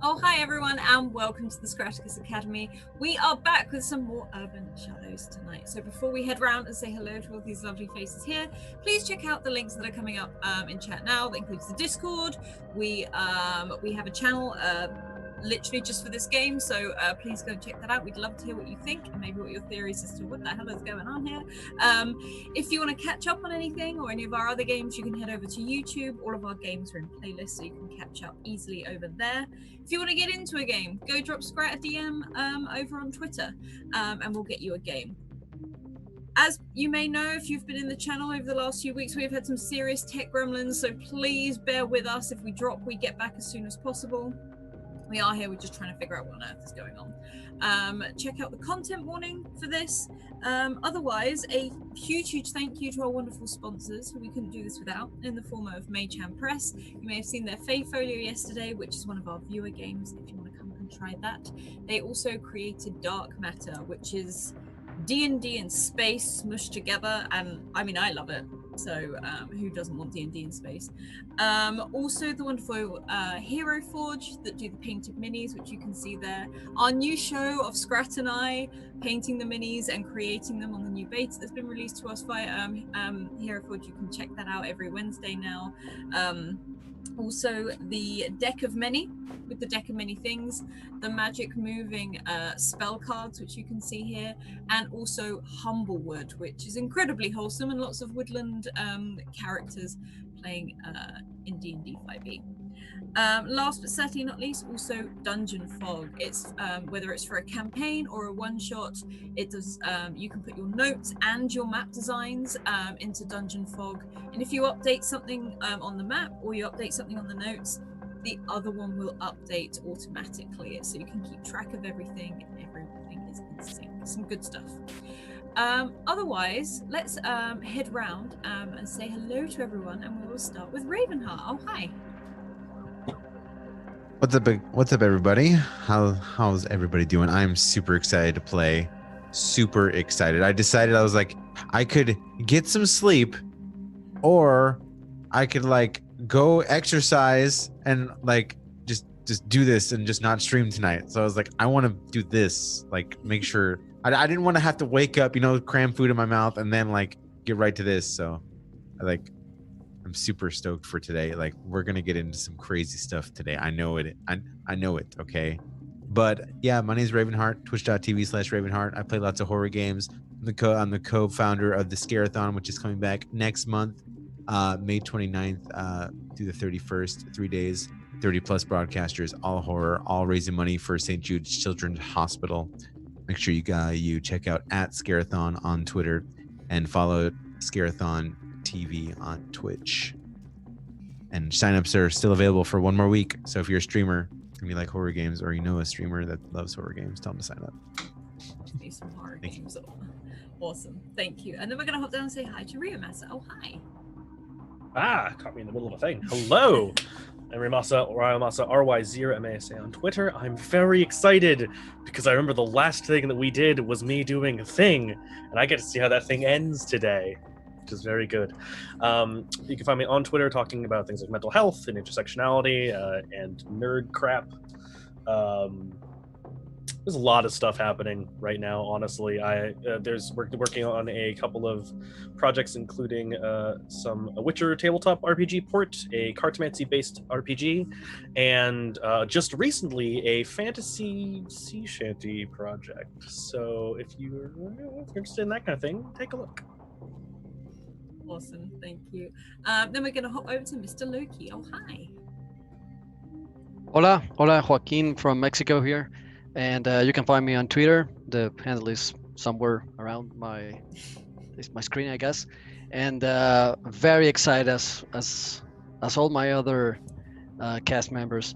Oh, hi everyone, and welcome to the Scratticus Academy. We are back with some more Urban Shadows tonight. So before we head round and say hello to all these lovely faces here, please check out the links that are coming up in chat now. That includes the Discord. We have a channel literally just for this game, so please go and check that out. We'd love to hear what you think and maybe what your theories as to what the hell is going on here. If you want to catch up on anything or any of our other games, you can head over to YouTube. All of our games are in playlists, so you can catch up easily over there. If you want to get into a game, go drop Scrat a DM over on Twitter, and we'll get you a game. As you may know, if you've been in the channel over the last few weeks, we've had some serious tech gremlins, so please bear with us. If we drop, we get back as soon as possible. We are here, we're just trying to figure out what on earth is going on. Check out the content warning for this. Otherwise, a huge thank you to our wonderful sponsors, who we couldn't do this without, in the form of Maychan Press. You may have seen their Fae Folio yesterday, which is one of our viewer games, if you want to come and try that. They also created Dark Matter, which is D&D in space smushed together, and I mean, I love it. So who doesn't want D&D in space? Also the wonderful Hero Forge that do the painted minis, which you can see there. Our new show of Scrat and I painting the minis and creating them on the new beta that's been released to us via Hero Forge. You can check that out every Wednesday now. Also the Deck of Many, with the Deck of Many Things, the magic moving spell cards, which you can see here, and also Humblewood, which is incredibly wholesome, and lots of woodland characters playing in D&D 5e. Last but certainly not least, also Dungeon Fog. It's whether it's for a campaign or a one-shot, it does. You can put your notes and your map designs into Dungeon Fog, and if you update something on the map or you update something on the notes, the other one will update automatically, so you can keep track of everything. Everything is in sync. Some good stuff. Otherwise, let's head round and say hello to everyone, and we will start with Ravenheart. Oh, hi. What's up, everybody? How's everybody doing? I'm super excited to play. Super excited. I decided, I was like, I could get some sleep, or I could like go exercise and like just do this and just not stream tonight. So I was like, I want to do this, like make sure I didn't want to have to wake up, cram food in my mouth and then like get right to this. So I'm super stoked for today. Like, we're gonna get into some crazy stuff today. I know it. I know it. Okay, but yeah, my name is Ravenheart. Twitch.tv/Ravenheart. I play lots of horror games. I'm the co-founder of the Scarathon, which is coming back next month, May 29th through the 31st. 3 days, 30 plus broadcasters, all horror, all raising money for St. Jude's Children's Hospital. Make sure you check out @Scarathon on Twitter and follow Scarathon TV on Twitch. And signups are still available for one more week. So if you're a streamer and you like horror games, or you know a streamer that loves horror games, tell them to sign up. Must be some horror games. Awesome. Thank you. And then we're going to hop down and say hi to Ryomasa. Oh, hi. Caught me in the middle of a thing. Hello. I'm Ryomasa RY0MASA on Twitter. I'm very excited because I remember the last thing that we did was me doing a thing, and I get to see how that thing ends today, which is very good. You can find me on Twitter talking about things like mental health and intersectionality and nerd crap. There's a lot of stuff happening right now, honestly. We're working on a couple of projects, including a Witcher tabletop RPG port, a Cartomancy-based RPG, and just recently a fantasy sea shanty project. So if you're interested in that kind of thing, take a look. Awesome, thank you. Then we're going to hop over to Mr. Loki. Oh, hi. Hola, Joaquin from Mexico here, and you can find me on Twitter. The handle is somewhere around my screen, I guess. And very excited as all my other cast members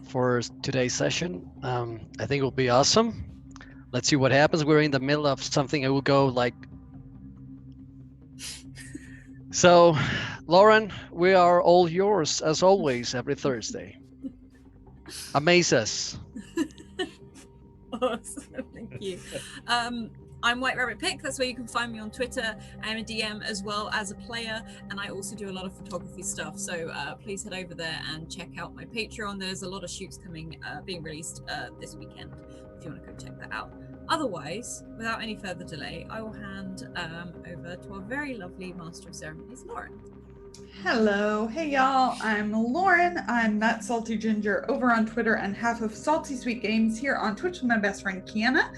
for today's session. I think it will be awesome. Let's see what happens. We're in the middle of something. I will go like. So, Lauren, we are all yours as always every Thursday. Amaze us. Awesome, thank you. I'm White Rabbit Pick. That's where you can find me on Twitter. I'm a DM as well as a player, and I also do a lot of photography stuff. So please head over there and check out my Patreon. There's a lot of shoots coming, being released this weekend, if you want to go check that out. Otherwise, without any further delay, I will hand over to our very lovely Master of Ceremonies, Lauren. Hello, hey y'all, I'm Lauren. I'm That Salty Ginger over on Twitter and half of Salty Sweet Games here on Twitch with my best friend Kiana.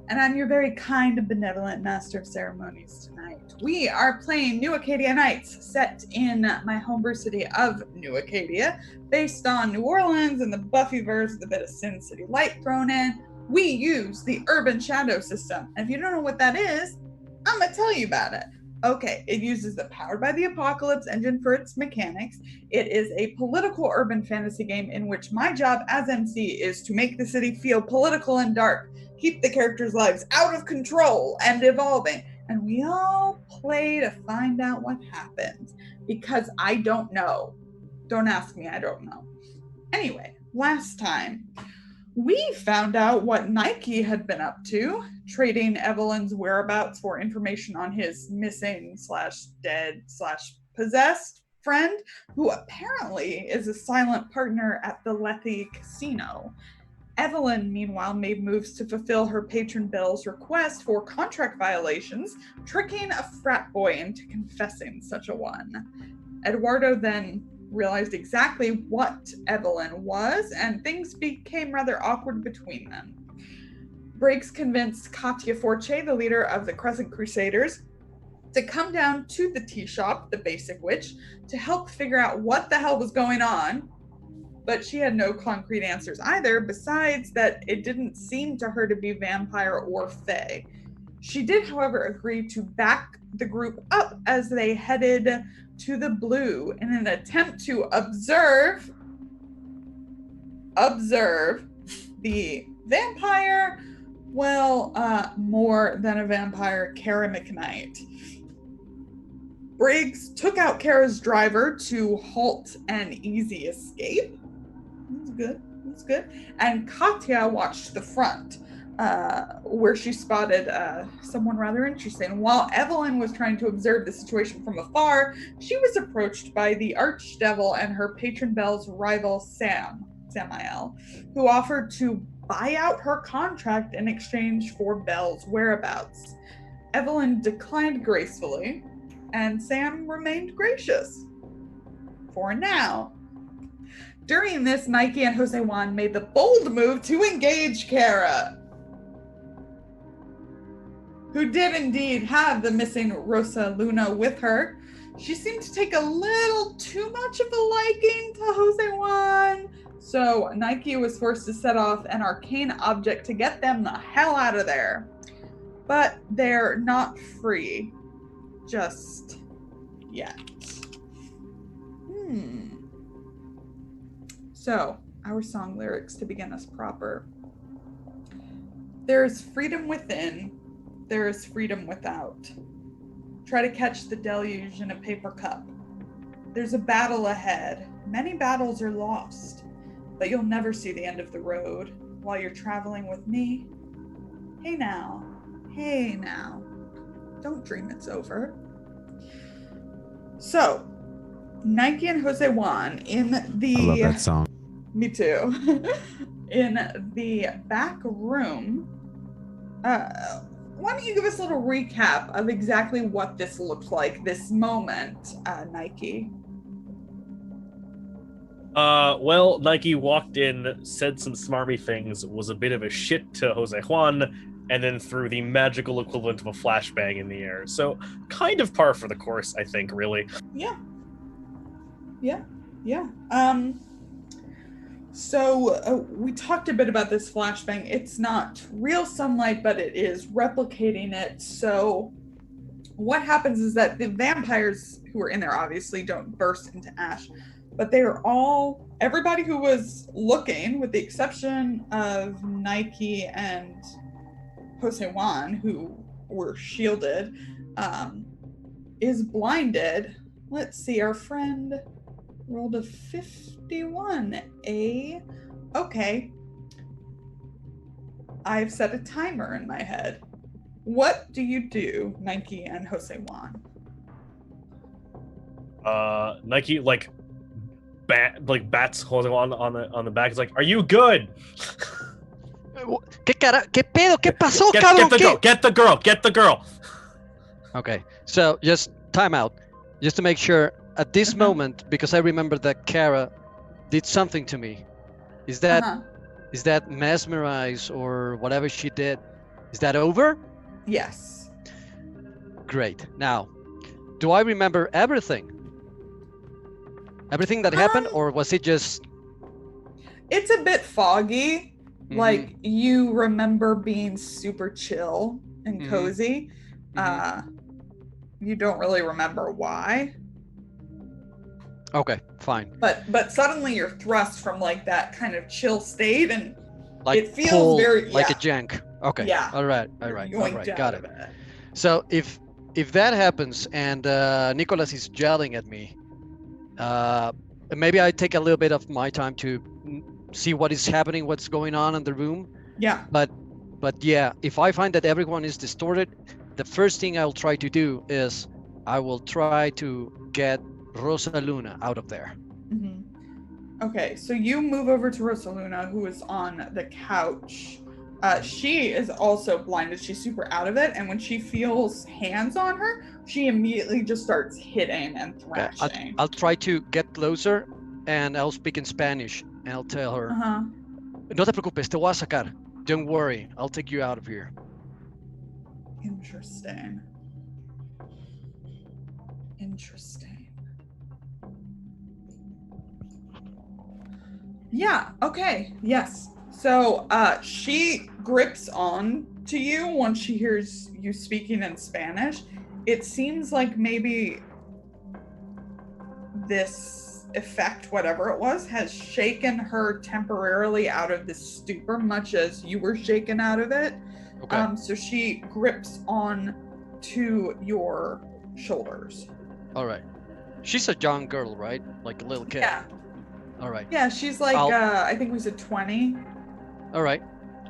And I'm your very kind and benevolent Master of Ceremonies tonight. We are playing New Acadia Nights, set in my homebrew city of New Acadia, based on New Orleans and the Buffyverse with a bit of Sin City Light thrown in. We use the Urban Shadow system. And if you don't know what that is, I'm going to tell you about it. Okay, it uses the Powered by the Apocalypse engine for its mechanics. It is a political urban fantasy game in which my job as MC is to make the city feel political and dark, keep the characters' lives out of control and evolving. And we all play to find out what happens, because I don't know. Don't ask me, I don't know. Anyway, last time, we found out what Nike had been up to, trading Evelyn's whereabouts for information on his missing / dead / possessed friend, who apparently is a silent partner at the Lethe Casino. Evelyn, meanwhile, made moves to fulfill her patron Bell's request for contract violations, tricking a frat boy into confessing such a one. Eduardo then realized exactly what Evelyn was, and things became rather awkward between them. Briggs convinced Katia Forche, the leader of the Crescent Crusaders, to come down to the tea shop, the Basic Witch, to help figure out what the hell was going on, but she had no concrete answers either, besides that it didn't seem to her to be vampire or fae. She did, however, agree to back the group up as they headed to the Blue in an attempt to observe the vampire, more than a vampire, Kara McKnight. Briggs took out Kara's driver to halt an easy escape. That's good. And Katya watched the front, where she spotted someone rather interesting. While Evelyn was trying to observe the situation from afar, she was approached by the Archdevil and her patron Belle's rival Samael, who offered to buy out her contract in exchange for Belle's whereabouts. Evelyn declined gracefully, and Sam remained gracious. For now. During this, Nike and Jose Juan made the bold move to engage Kara, who did indeed have the missing Rosa Luna with her. She seemed to take a little too much of a liking to Jose Juan, so Nike was forced to set off an arcane object to get them the hell out of there. But they're not free just yet. So, our song lyrics to begin us proper. There is freedom within, there is freedom without. Try to catch the deluge in a paper cup. There's a battle ahead. Many battles are lost, but you'll never see the end of the road while you're traveling with me. Hey now, don't dream it's over. So, Nike and Jose Juan in the... I love that song. Me too. In the back room. Why don't you give us a little recap of exactly what this looked like, this moment, Nike? Well, Nike walked in, said some smarmy things, was a bit of a shit to Jose Juan, and then threw the magical equivalent of a flashbang in the air. So, kind of par for the course, I think, really. Yeah. So we talked a bit about this flashbang. It's not real sunlight, but it is replicating it. So what happens is that the vampires who are in there obviously don't burst into ash, but they are all, everybody who was looking, with the exception of Nike and Jose Juan, who were shielded, is blinded. Let's see, our friend rolled a 51. Okay. I've set a timer in my head. What do you do, Nike and Jose Juan? Nike bats holding on the back. It's like, are you good? ¿Qué cara? ¿Qué pedo? ¿Qué pasó, Get cabrón? the girl. Okay, so just time out. Just to make sure, at this moment, because I remember that Kara did something to me. Is that mesmerize or whatever she did? Is that over? Yes. Great. Now, do I remember everything? Everything that happened, or was it just... It's a bit foggy. Like, you remember being super chill and cozy. You don't really remember why. Okay, fine. But suddenly you're thrust from like that kind of chill state, and Like it feels pulled very like a jank. Okay. Yeah. All right. Got it. So if that happens and Nicholas is yelling at me, maybe I take a little bit of my time to see what is happening, what's going on in the room. Yeah. But yeah, if I find that everyone is distorted, the first thing I'll try to do is I will try to get Rosa Luna out of there. Okay, so you move over to Rosa Luna, who is on the couch. She is also blinded. She's super out of it, and when she feels hands on her, she immediately just starts hitting and thrashing. I'll try to get closer, and I'll speak in Spanish, and I'll tell her, no te preocupes, te voy a sacar. Don't worry, I'll take you out of here. Interesting. Yeah, okay, yes. So she grips on to you once she hears you speaking in Spanish. It seems like maybe this effect, whatever it was, has shaken her temporarily out of this stupor, much as you were shaken out of it. Okay. So she grips on to your shoulders. All right. She's a young girl, right? Like a little kid. Yeah. All right. Yeah, she's like, I think we said 20. All right.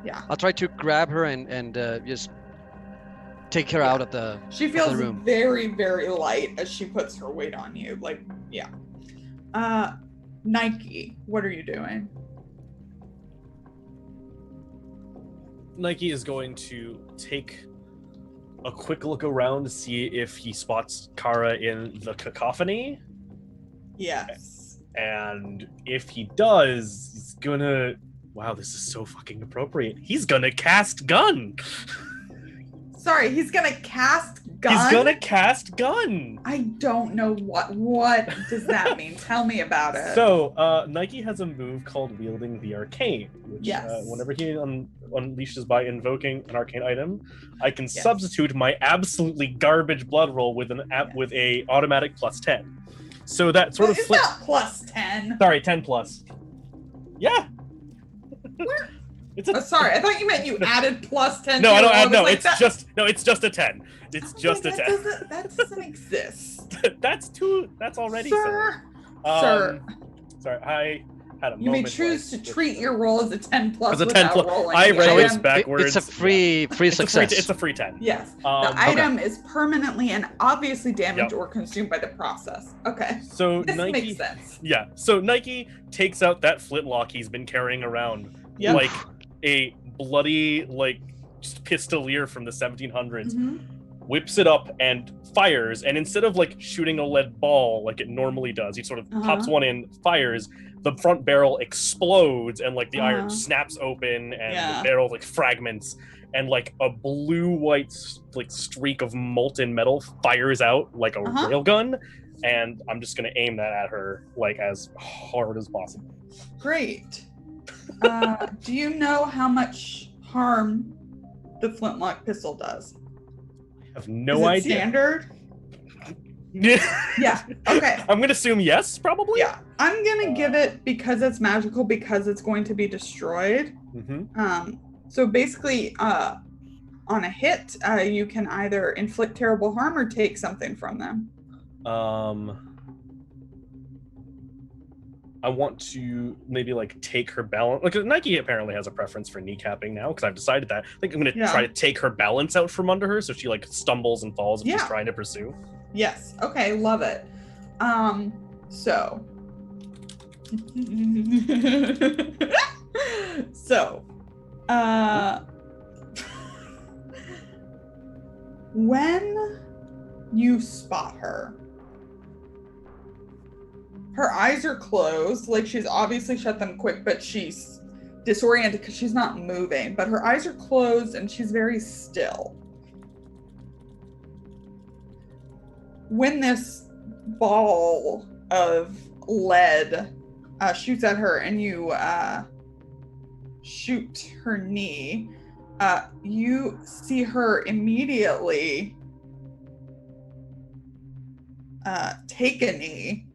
Yeah. I'll try to grab her and just take her out of the She feels room. very, very light as she puts her weight on you. Like, yeah. Nike, what are you doing? Nike is going to take a quick look around to see if he spots Kara in the cacophony. Yes. And if he does, he's gonna... Wow, this is so fucking appropriate. He's gonna cast gun! Sorry, he's gonna cast gun? He's gonna cast gun! I don't know what does that mean? Tell me about it. So, Nike has a move called Wielding the Arcane, which whenever he unleashes by invoking an arcane item, I can substitute my absolutely garbage blood roll with with a automatic +10. So that sort of it's not +10. Sorry, 10 plus. Yeah. Where? It's a... sorry, I thought you meant you added +10. No, I don't add. No, like it's just a 10. It's just a 10. That doesn't exist. That's already sir. Sir. Sorry, I had a moment. You may choose to treat your roll as a 10 plus as a 10 plus. Rolling. I read this backwards. It's a free success. It's a free 10. Yes. The item is permanently and obviously damaged or consumed by the process. Okay. So this Nike makes sense. Yeah. So Nike takes out that flintlock he's been carrying around, like a bloody just pistolier from the 1700s. Whips it up and fires, and instead of shooting a lead ball like it normally does, he sort of pops one in, fires. The front barrel explodes, and the iron snaps open, and the barrel fragments, and a blue-white streak of molten metal fires out like a railgun, and I'm just gonna aim that at her as hard as possible. Great. Do you know how much harm the flintlock pistol does? I have no idea. Standard? Yeah. Okay. I'm gonna assume yes, probably. Yeah. I'm gonna give it, because it's magical, because it's going to be destroyed. So basically, on a hit, you can either inflict terrible harm or take something from them. I want to maybe like take her balance. Like Nike apparently has a preference for kneecapping now because I've decided that. I think I'm gonna try to take her balance out from under her so she like stumbles and falls if she's trying to pursue. Yes. Okay. Love it. So. When you spot her, her eyes are closed, like she's obviously shut them quick, but she's disoriented because she's not moving, but her eyes are closed and she's very still. When this ball of lead shoots at her and you shoot her knee, you see her immediately take a knee.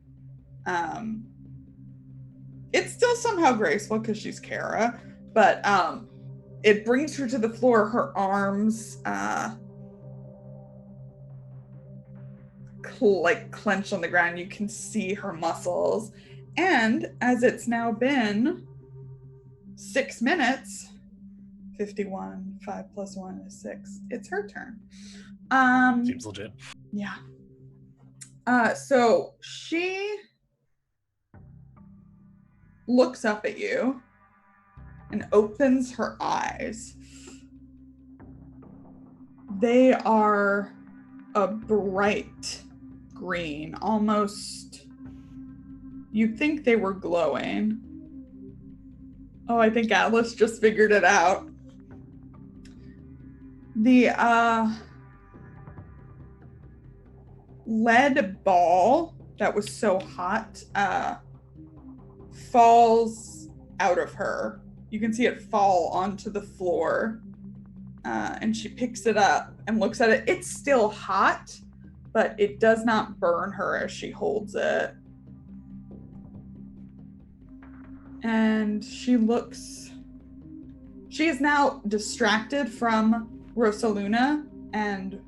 It's still somehow graceful because she's Kara, but it brings her to the floor. Her arms like clenched on the ground. You can see her muscles. And as it's now been 6 minutes, 51, 5 + 1 is 6. It's her turn. Seems legit. Yeah. So she looks up at you and opens her eyes. They are a bright green, almost, you'd think they were glowing. Oh, I think Atlas just figured it out. The lead ball that was so hot falls out of her. You can see it fall onto the floor, and she picks it up and looks at it. It's still hot, but it does not burn her as she holds it. And she is now distracted from Rosaluna and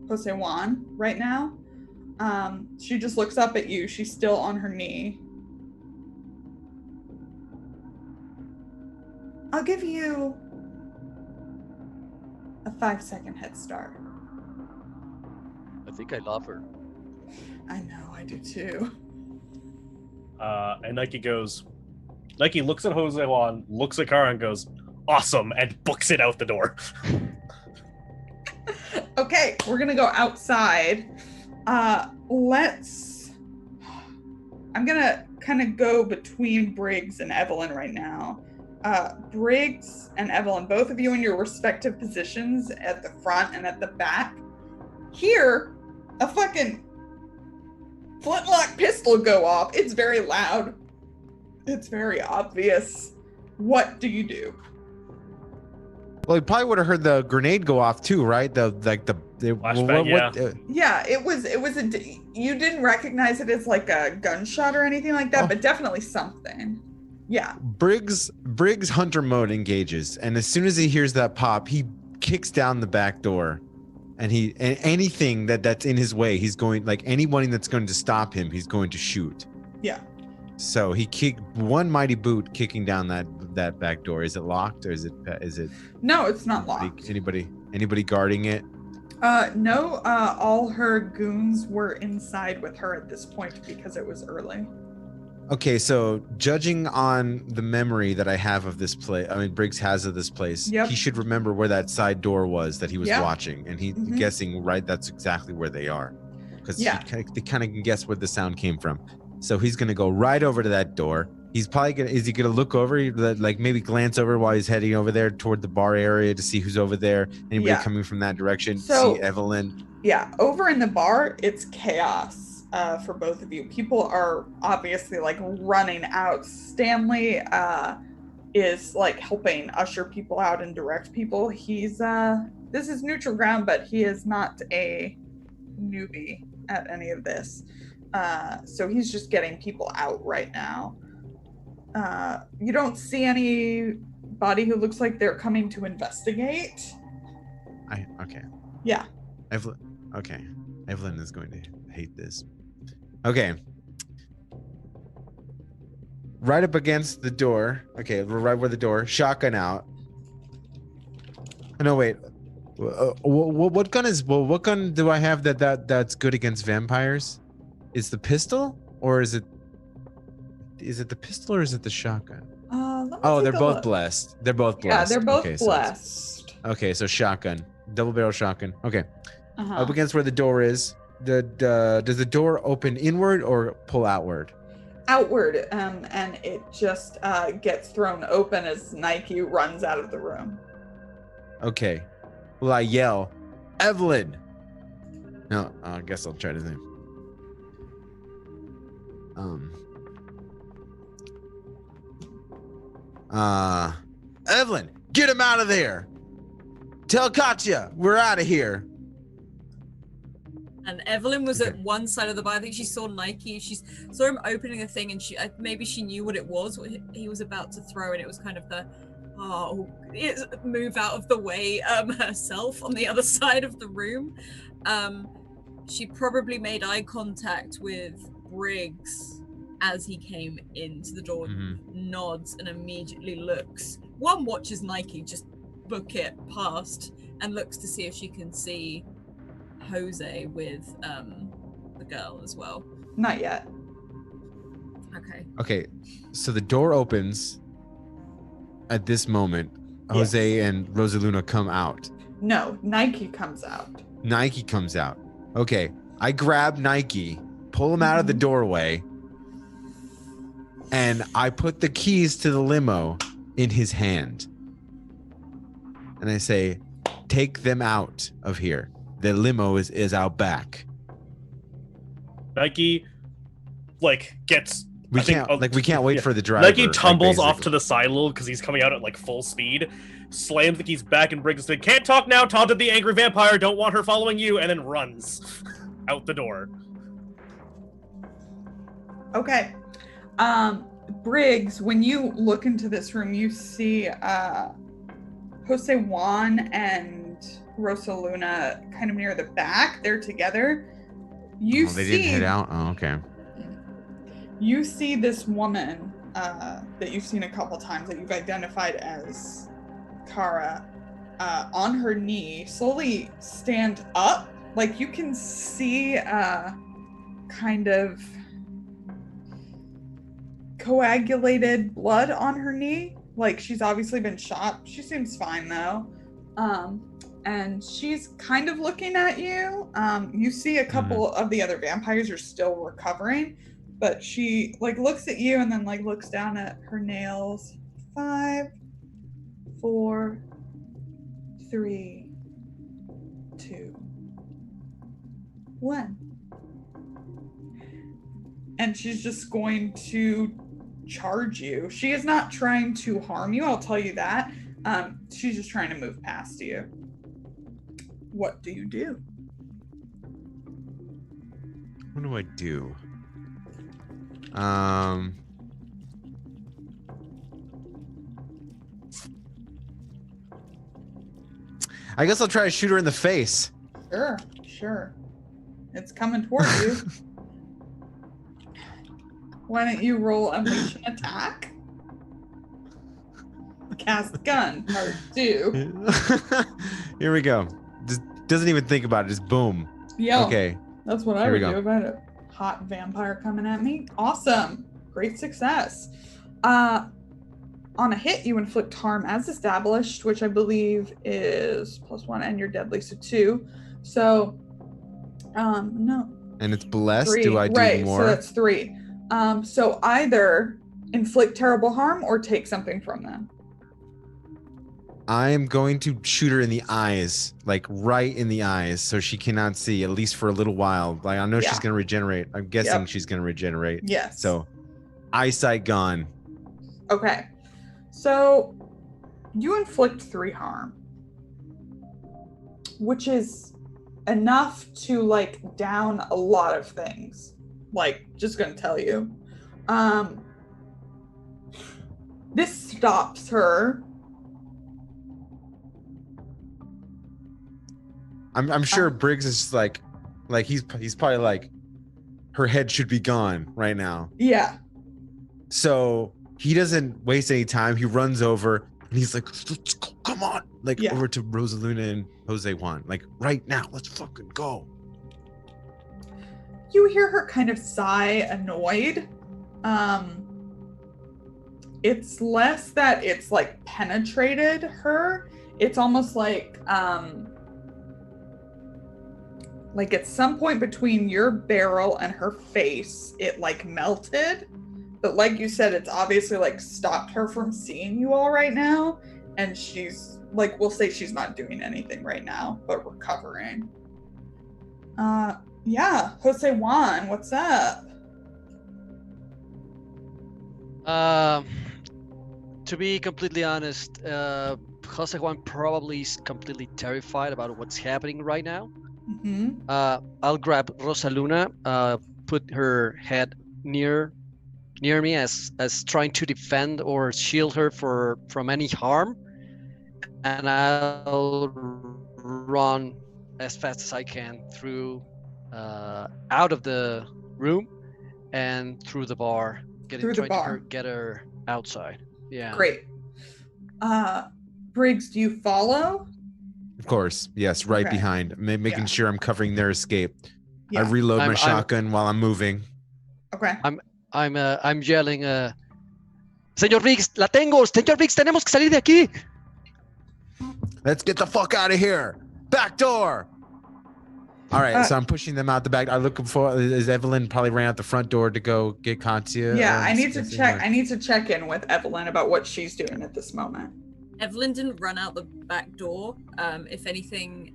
Jose Juan right now. She just looks up at you. She's still on her knee. I'll give you a 5-second head start. I think I love her. I know, I do too. And Nike looks at Jose Juan, looks at Kara and goes, awesome, and books it out the door. Okay, we're gonna go outside. I'm gonna kind of go between Briggs and Evelyn right now. Briggs and Evelyn, both of you in your respective positions at the front and at the back, hear a fucking flintlock pistol go off. It's very loud. It's very obvious. What do you do? Well, you probably would have heard the grenade go off too, right? Flashbang, Yeah, it was you didn't recognize it as like a gunshot or anything like that, but definitely something. Yeah. Briggs hunter mode engages, and as soon as he hears that pop, he kicks down the back door, and anything that's in his way, he's going, like anyone that's going to stop him, he's going to shoot. Yeah. So he kicked one mighty boot, kicking down that back door. Is it locked or is it? No, it's not locked. Anybody guarding it? No. All her goons were inside with her at this point because it was early. Okay, so judging on the memory that I have of this place, I mean Briggs has of this place, he should remember where that side door was that he was watching, and he's guessing right. That's exactly where they are, because they kind of can guess where the sound came from. So he's gonna go right over to that door. He's probably gonna. Is he gonna look over, like maybe glance over while he's heading over there toward the bar area to see who's over there? Anybody coming from that direction? So, see Evelyn. Yeah, over in the bar, it's chaos. For both of you, people are obviously like running out. Stanley is like helping usher people out and direct people. He's this is neutral ground, but he is not a newbie at any of this. So he's just getting people out right now. You don't see anybody who looks like they're coming to investigate. Okay. Yeah. Evelyn is going to hate this. Okay. right up against the door. Okay, we're right where the door. Shotgun out. No, wait. What gun is? Well, what gun do I have that's good against vampires? Is the pistol or is it? Is it the pistol or is it the shotgun? Oh, they're both blessed. They're both blessed. Yeah, they're both okay, blessed. Okay, so shotgun, double barrel shotgun. Okay, Uh-huh. up against where the door is. Does the door open inward or pull outward? Outward, and it just gets thrown open as Nike runs out of the room. Okay, well I yell, Evelyn. No, I guess I'll try his name. Evelyn, get him out of there. Tell Katya we're out of here. And Evelyn was Okay. at one side of the bar. I think she saw Nike. She saw him opening a thing, and maybe she knew what it was, what he was about to throw, and it was kind of the move out of the way herself on the other side of the room. She probably made eye contact with Briggs as he came into the door, nods, and immediately looks. One watches Nike just book it past and looks to see if she can see Jose with the girl as well. Not yet. Okay, so the door opens at this moment. Jose and Rosaluna come out. No, Nike comes out. Nike comes out. Okay, I grab Nike, pull him out of the doorway, and I put the keys to the limo in his hand. And I say, take them out of here. The limo is out back. Nike, gets. We can't wait for the driver. Nike tumbles off basically. to the side a little because he's coming out at full speed, slams the keys back and Briggs said, "Can't talk now, taunted the angry vampire, don't want her following you," and then runs out the door. Okay. Briggs, when you look into this room, you see Jose Juan and Rosaluna kind of near the back. They're together. They didn't head out? Oh, okay. You see this woman that you've seen a couple times that you've identified as Kara on her knee, slowly stand up. You can see kind of coagulated blood on her knee. She's obviously been shot. She seems fine though. And she's kind of looking at you. You see a couple of the other vampires are still recovering, but she looks at you and then looks down at her nails. 5, 4, 3, 2, 1. And she's just going to charge you. She is not trying to harm you, I'll tell you that. She's just trying to move past you. What do you do? What do I do? I guess I'll try to shoot her in the face. Sure. It's coming towards you. Why don't you roll Unleash an Attack? Cast Gun, Part 2. Here we go. Just doesn't even think about it. Just boom. Yeah. Okay. That's what I Here we would go. do if I had a hot vampire coming at me. Awesome. Great success. On a hit, you inflict harm as established, which I believe is +1, and you're deadly, so 2. So, no. And it's blessed. 3. Do I do right, more? so that's 3. So either inflict terrible harm or take something from them. I'm going to shoot her in the eyes, right in the eyes, so she cannot see, at least for a little while. I know she's going to regenerate. I'm guessing she's going to regenerate. Yes. So, eyesight gone. Okay. So, you inflict 3 harm, which is enough to, down a lot of things. Just gonna tell you. This stops her. I'm sure Briggs is he's probably her head should be gone right now. Yeah. So he doesn't waste any time. He runs over and he's like, let's go, come on. Like over to Rosaluna and Jose Juan. Like right now, let's fucking go. You hear her kind of sigh, annoyed. It's less that it's like penetrated her. It's almost like at some point between your barrel and her face, it like melted. But like you said, it's obviously like stopped her from seeing you all right now. And she's like, we'll say she's not doing anything right now, but recovering. Yeah, Jose Juan, what's up? To be completely honest, Jose Juan probably is completely terrified about what's happening right now. Mm-hmm. I'll grab Rosaluna, put her head near me as trying to defend or shield her from any harm, and I'll run as fast as I can through out of the room and through the bar, to get her outside. Yeah. Great. Briggs, do you follow? Of course, yes, right behind, making sure I'm covering their escape. I reload my shotgun while I'm moving. Okay. I'm yelling, Señor Briggs, la tengo. Señor Briggs, tenemos que salir de aquí. Let's get the fuck out of here. Back door. All right, so I'm pushing them out the back. I'm looking for, is Evelyn probably ran out the front door to go get Katya? Yeah, I need to check. I need to check in with Evelyn about what she's doing at this moment. Evelyn didn't run out the back door. If anything,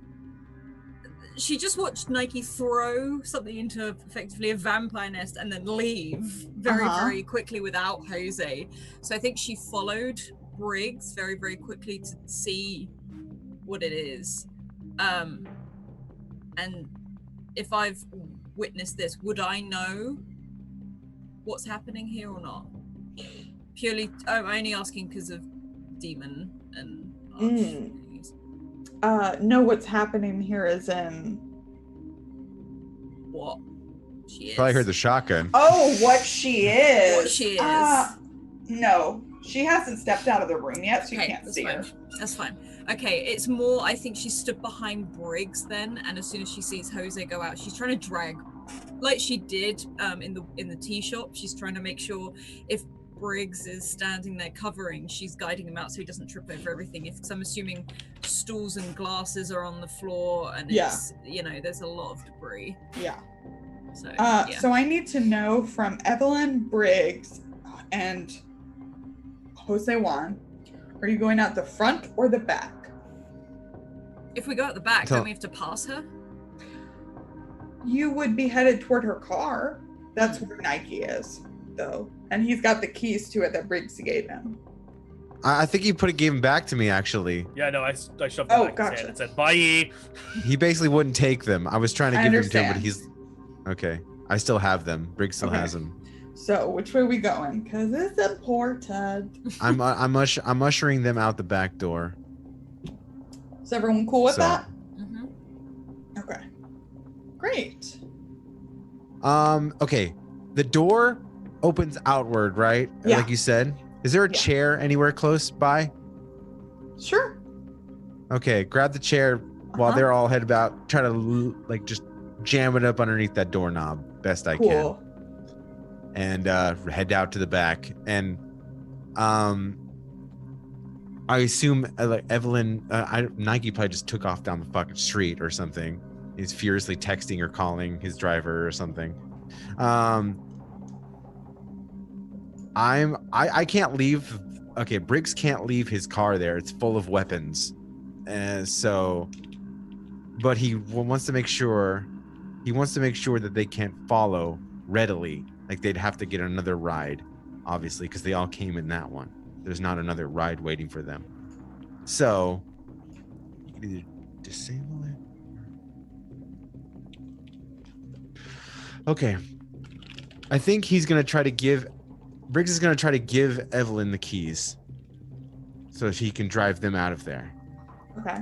she just watched Nike throw something into effectively a vampire nest and then leave very quickly without Jose. So I think she followed Briggs very, very quickly to see what it is. And if I've witnessed this, would I know what's happening here or not? Purely, I'm only asking because of Demon and know what's happening here is in what she is. Probably heard the shotgun. Oh, what she is. What she is. No, she hasn't stepped out of the room yet, so you can't see her. That's fine. Okay, it's more, I think she stood behind Briggs then, and as soon as she sees Jose go out, she's trying to drag, like she did in the tea shop. She's trying to make sure if Briggs is standing there covering, she's guiding him out so he doesn't trip over everything. Because I'm assuming stools and glasses are on the floor, and it's, there's a lot of debris. Yeah. So, so I need to know from Evelyn, Briggs, and Jose Juan, are you going out the front or the back? If we go out the back, don't we have to pass her? You would be headed toward her car. That's where Nike is, though. And he's got the keys to it that Briggs gave him. I think he gave him back to me, actually. Yeah, no, I shoved them back in his hand and said, bye. He basically wouldn't take them. I was trying to give them to him, but he's... Okay. I still have them. Briggs still has them. So, which way are we going? Because it's important. I'm ushering them out the back door. Is everyone cool with that? Mm-hmm. Okay. Great. Okay. The door opens outward, right? Yeah. Like you said. Is there a chair anywhere close by? Sure. Okay, grab the chair while they're all headed about. Try to just jam it up underneath that doorknob best I can. And head out to the back. And I assume Evelyn, Nike probably just took off down the fucking street or something. He's furiously texting or calling his driver or something. I can't leave. Okay, Briggs can't leave his car there. It's full of weapons. But he wants to make sure that they can't follow readily. Like they'd have to get another ride, obviously, because they all came in that one. There's not another ride waiting for them. So you can either disable it. Okay. I think Briggs is gonna try to give Evelyn the keys so she can drive them out of there. Okay.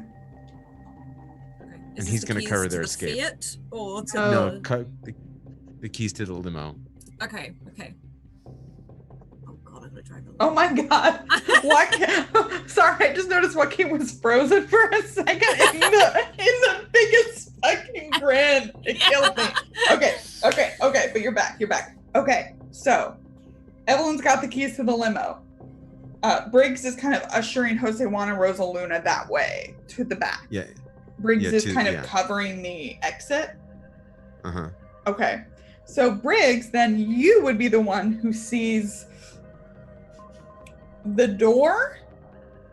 And he's gonna cover their escape. Fiat or to the keys to the limo. Okay. able to drive the Oh limo. my god. Joaquin, sorry, I just noticed Joaquin was frozen for a second in the biggest fucking grin. It killed me. Okay, but you're back. Okay, so Evelyn's got the keys to the limo. Briggs is kind of ushering Jose Juan and Rosa Luna that way to the back. Yeah. Briggs Yeah, is kind of covering the exit. Uh-huh. Okay. So Briggs, then you would be the one who sees the door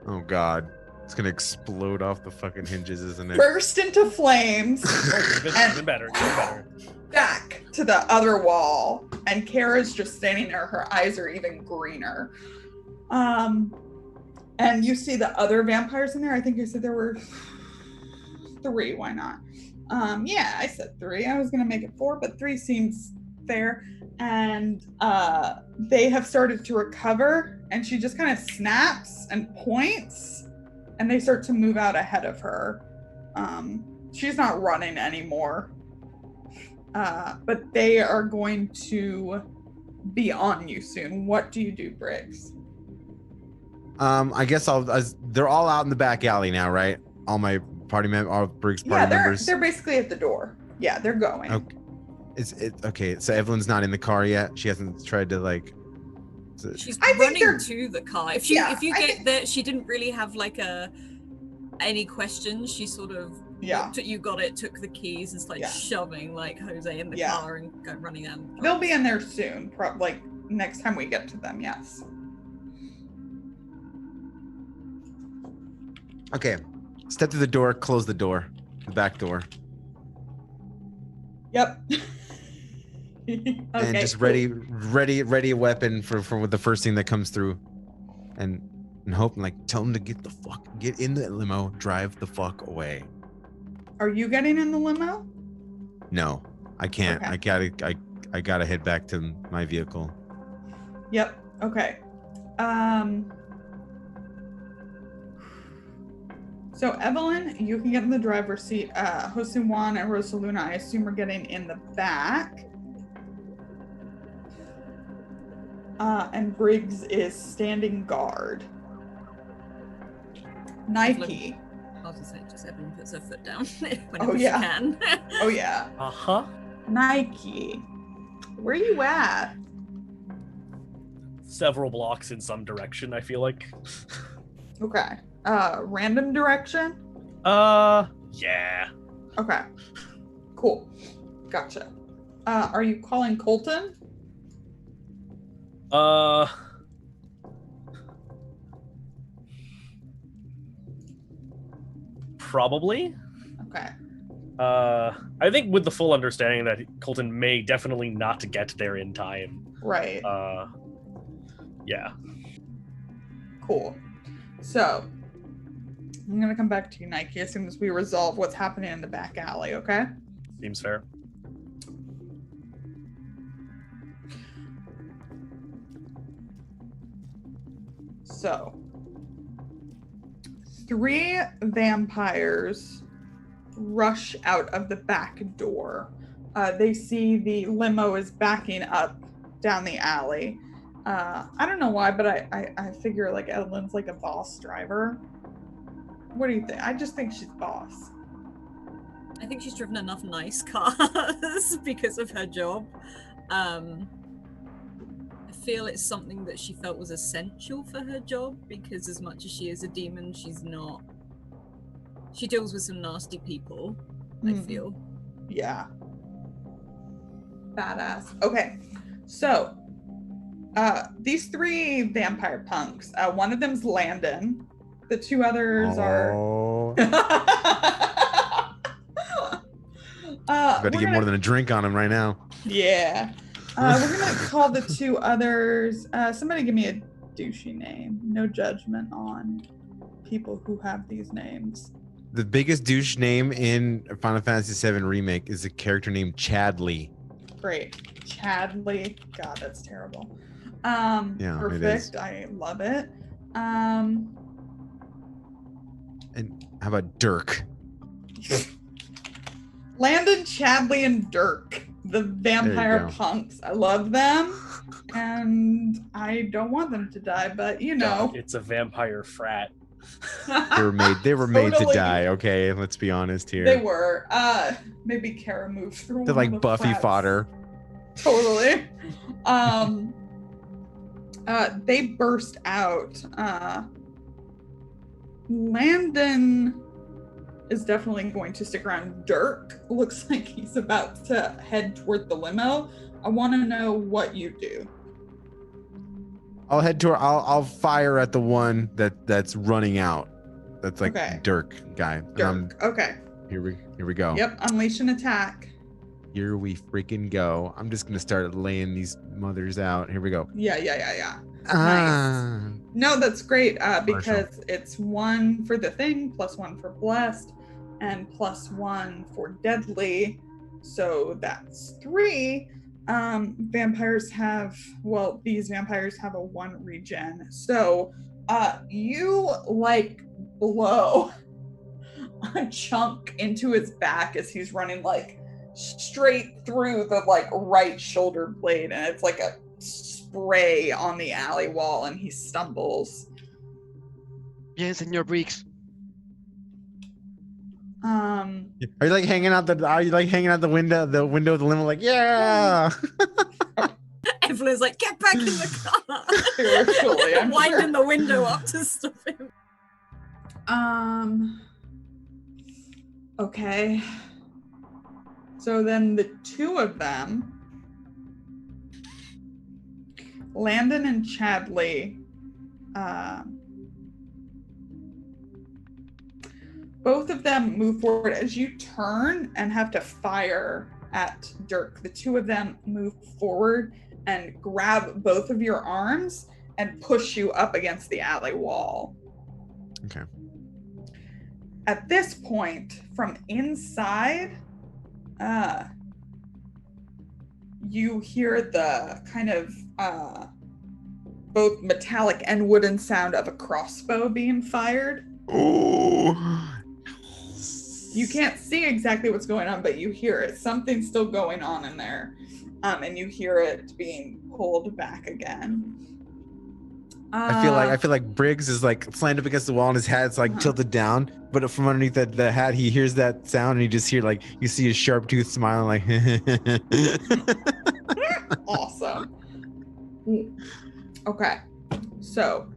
Oh god. It's gonna explode off the fucking hinges, isn't it? burst into flames Even better. back to the other wall. And Kara's just standing there. Her eyes are even greener. And you see the other vampires in there. I think you said there were 3. Why not? Yeah, I said 3. I was going to make it 4, but 3 seems fair. And they have started to recover. And she just kind of snaps and points. And they start to move out ahead of her. She's not running anymore. But they are going to be on you soon. What do you do, Briggs? I guess they're all out in the back alley now, right? All my party members, all Briggs party members. They're basically at the door. Yeah, they're going. Okay. Okay, so Evelyn's not in the car yet. She hasn't tried to She's I think running to the car. If you get there, she didn't really have like any questions. She sort of looked at you, got it, took the keys, and started shoving like Jose in the car and running down. They'll be in there soon, like next time we get to them. Yes. Okay. Step through the door, close the door. The back door. Yep. And Okay, just cool. ready a weapon for the first thing that comes through. And hope, like, tell them to get in the limo, drive the fuck away. Are you getting in the limo? No, I can't. Okay. I gotta head back to my vehicle. Yep. Okay. So Evelyn, you can get in the driver's seat. Jose Juan and Rosa Luna, I assume, are getting in the back. And Briggs is standing guard. Nike. I was gonna say, just everyone puts her foot down whenever she can. Oh yeah. Uh-huh. Nike. Where you at? Several blocks in some direction, I feel like. Okay. Random direction? Yeah. Okay. Cool. Gotcha. Are you calling Colton? Probably. Okay. I think with the full understanding that Colton may definitely not get there in time. Right. Yeah. Cool. So, I'm gonna come back to you, Nike, as soon as we resolve what's happening in the back alley, okay? Seems fair. So, 3 vampires rush out of the back door. They see the limo is backing up down the alley. I don't know why, but I figure like Evelyn's like a boss driver. What do you think? I just think she's boss. I think she's driven enough nice cars because of her job. I feel it's something that she felt was essential for her job, because as much as she is a demon, she's not. She deals with some nasty people, I feel. Yeah. Badass. Okay. So, these 3 vampire punks, one of them's Landon. The 2 others are... Got to get more than a drink on him right now. Yeah. We're going to call the 2 others... somebody give me a douchey name. No judgment on people who have these names. The biggest douche name in Final Fantasy VII Remake is a character named Chadley. Great. Chadley. God, that's terrible. Yeah, perfect. it is. I love it. And how about Dirk? Landon, Chadley, and Dirk, the vampire punks. I love them. And I don't want them to die, but you know. God, it's a vampire frat. They were made to Totally. die, okay? Let's be honest here. They were. Maybe Kara moved through They're one like of the Buffy frats. fodder. Totally. They burst out. Landon is definitely going to stick around. Dirk looks like he's about to head toward the limo. I want to know what you do. I'll fire at the one that's running out. That's like Okay. Dirk guy. Dirk. Okay. Here we go. Yep. Unleash an attack. Here we freaking go. I'm just gonna start laying these mothers out. Here we go. Yeah. Ah. Nice. No, that's great because it's 1 for the thing, +1 for blessed, and +1 for deadly. So that's 3. These vampires have a 1 regen. So you like blow a chunk into his back as he's running like straight through the like right shoulder blade, and it's like a spray on the alley wall, and he stumbles. Yes, Senor Briggs. Are you like hanging out the window of the limo like, yeah? Evelyn's like, get back in the car. Virtually, I'm Winding sure. the window up to stop him. Okay. So then the 2 of them, Landon and Chadley, both of them move forward as you turn and have to fire at Dirk. The 2 of them move forward and grab both of your arms and push you up against the alley wall. Okay. At this point, from inside, you hear the kind of both metallic and wooden sound of a crossbow being fired. Oh. You can't see exactly what's going on, but you hear it. Something's still going on in there. And you hear it being pulled back again. I feel like Briggs is like slammed up against the wall and his hat's like tilted down, but from underneath the hat he hears that sound and you just hear like you see his sharp tooth smiling like Awesome. Okay. So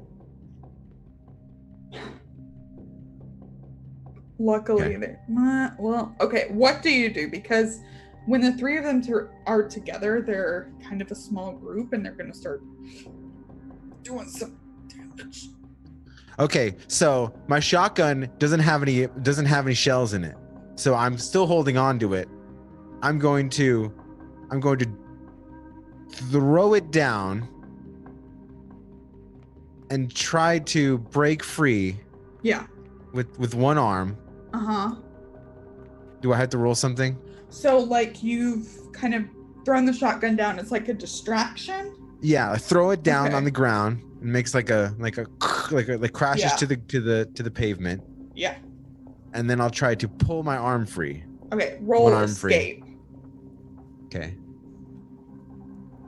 luckily okay, what do you do? Because when the 3 of them are together, they're kind of a small group and they're going to start doing some damage. Okay, so my shotgun doesn't have any shells in it. So I'm still holding on to it. I'm going to throw it down and try to break free. Yeah. With one arm. Uh-huh. Do I have to roll something? So like you've kind of thrown the shotgun down. It's like a distraction. Yeah, I throw it down on the ground and makes like crashes to the pavement. Yeah. And then I'll try to pull my arm free. Okay, roll One arm escape. free. Okay.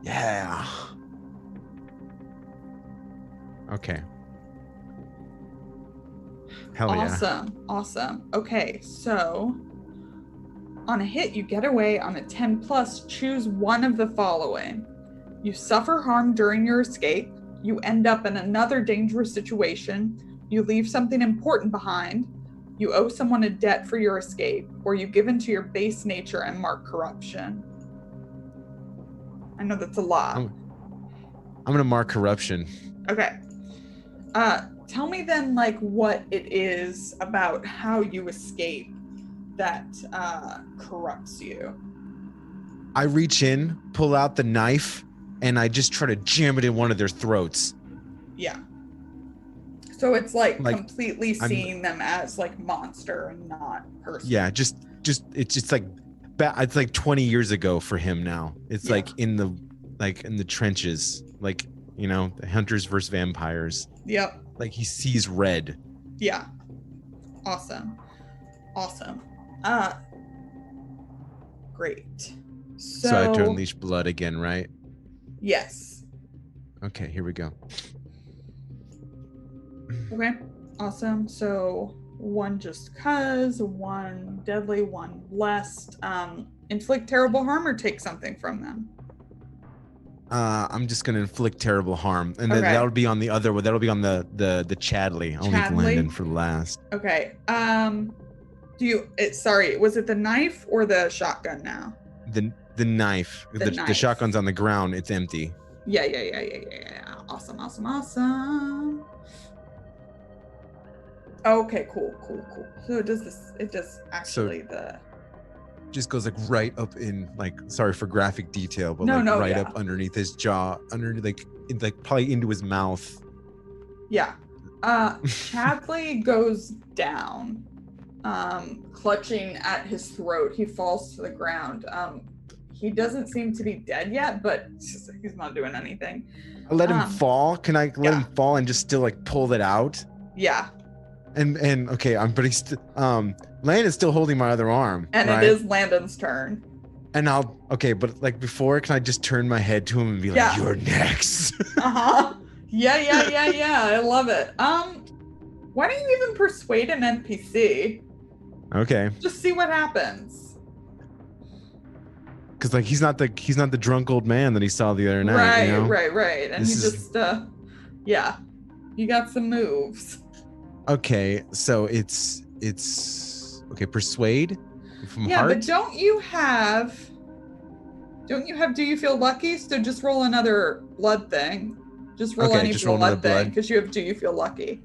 Yeah. Okay. Hell yeah. Awesome. Okay, so on a hit, you get away. On a 10+, choose one of the following. You suffer harm during your escape. You end up in another dangerous situation. You leave something important behind. You owe someone a debt for your escape. Or you give into your base nature and mark corruption. I know that's a lot. I'm going to mark corruption. Okay. Tell me then, like, what it is about how you escape that corrupts you. I reach in, pull out the knife, and I just try to jam it in one of their throats. Yeah. So it's like completely seeing them as like monster and not person. Yeah, just it's just like it's like 20 years ago for him now. It's like in the trenches, like, you know, the hunters versus vampires. Yep. Like he sees red. Yeah. Awesome. Great. So I have to unleash blood again, right? Yes. Okay, here we go. Okay, awesome. So 1 just cuz, 1 deadly, 1 blessed. Inflict terrible harm or take something from them. I'm just gonna inflict terrible harm, and then Okay. that'll be on the other one. That'll be on the Chadley. I'll leave Chadley? Landon for last. Okay. Sorry, was it the knife or the shotgun now? The knife. The knife. shotgun's on the ground. It's empty. Yeah. Awesome. Okay, cool. So it does this. It does actually Just goes like right up in sorry for graphic detail, but yeah. up underneath his jaw, probably into his mouth. Yeah. Chadley goes down, clutching at his throat. He falls to the ground. He doesn't seem to be dead yet, but he's not doing anything. I let him fall. Can I let him fall and just still pull that out? Yeah. And okay, I'm pretty. Landon's still holding my other arm. And right? It is Landon's turn. And but before, can I just turn my head to him and be like, "You're next." Yeah. I love it. Why don't you even persuade an NPC? Okay. Just see what happens. Because he's not the drunk old man that he saw the other night. Right. And you got some moves. Okay, so it's okay. Persuade from heart. But don't you have? Do you feel lucky? So just roll another blood thing. Just roll any blood thing because you have. Do you feel lucky?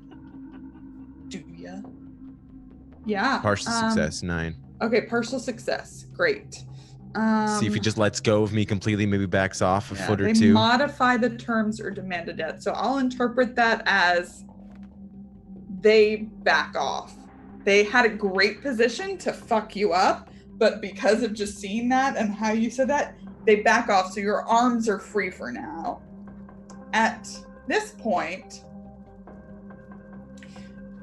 Do ya? Yeah. Partial success 9. Okay, partial success. Great. See if he just lets go of me completely. Maybe backs off a foot or they 2. Modify the terms or demand a debt. So I'll interpret that as they back off. They had a great position to fuck you up, but because of just seeing that and how you said that, they back off. So your arms are free for now. At this point,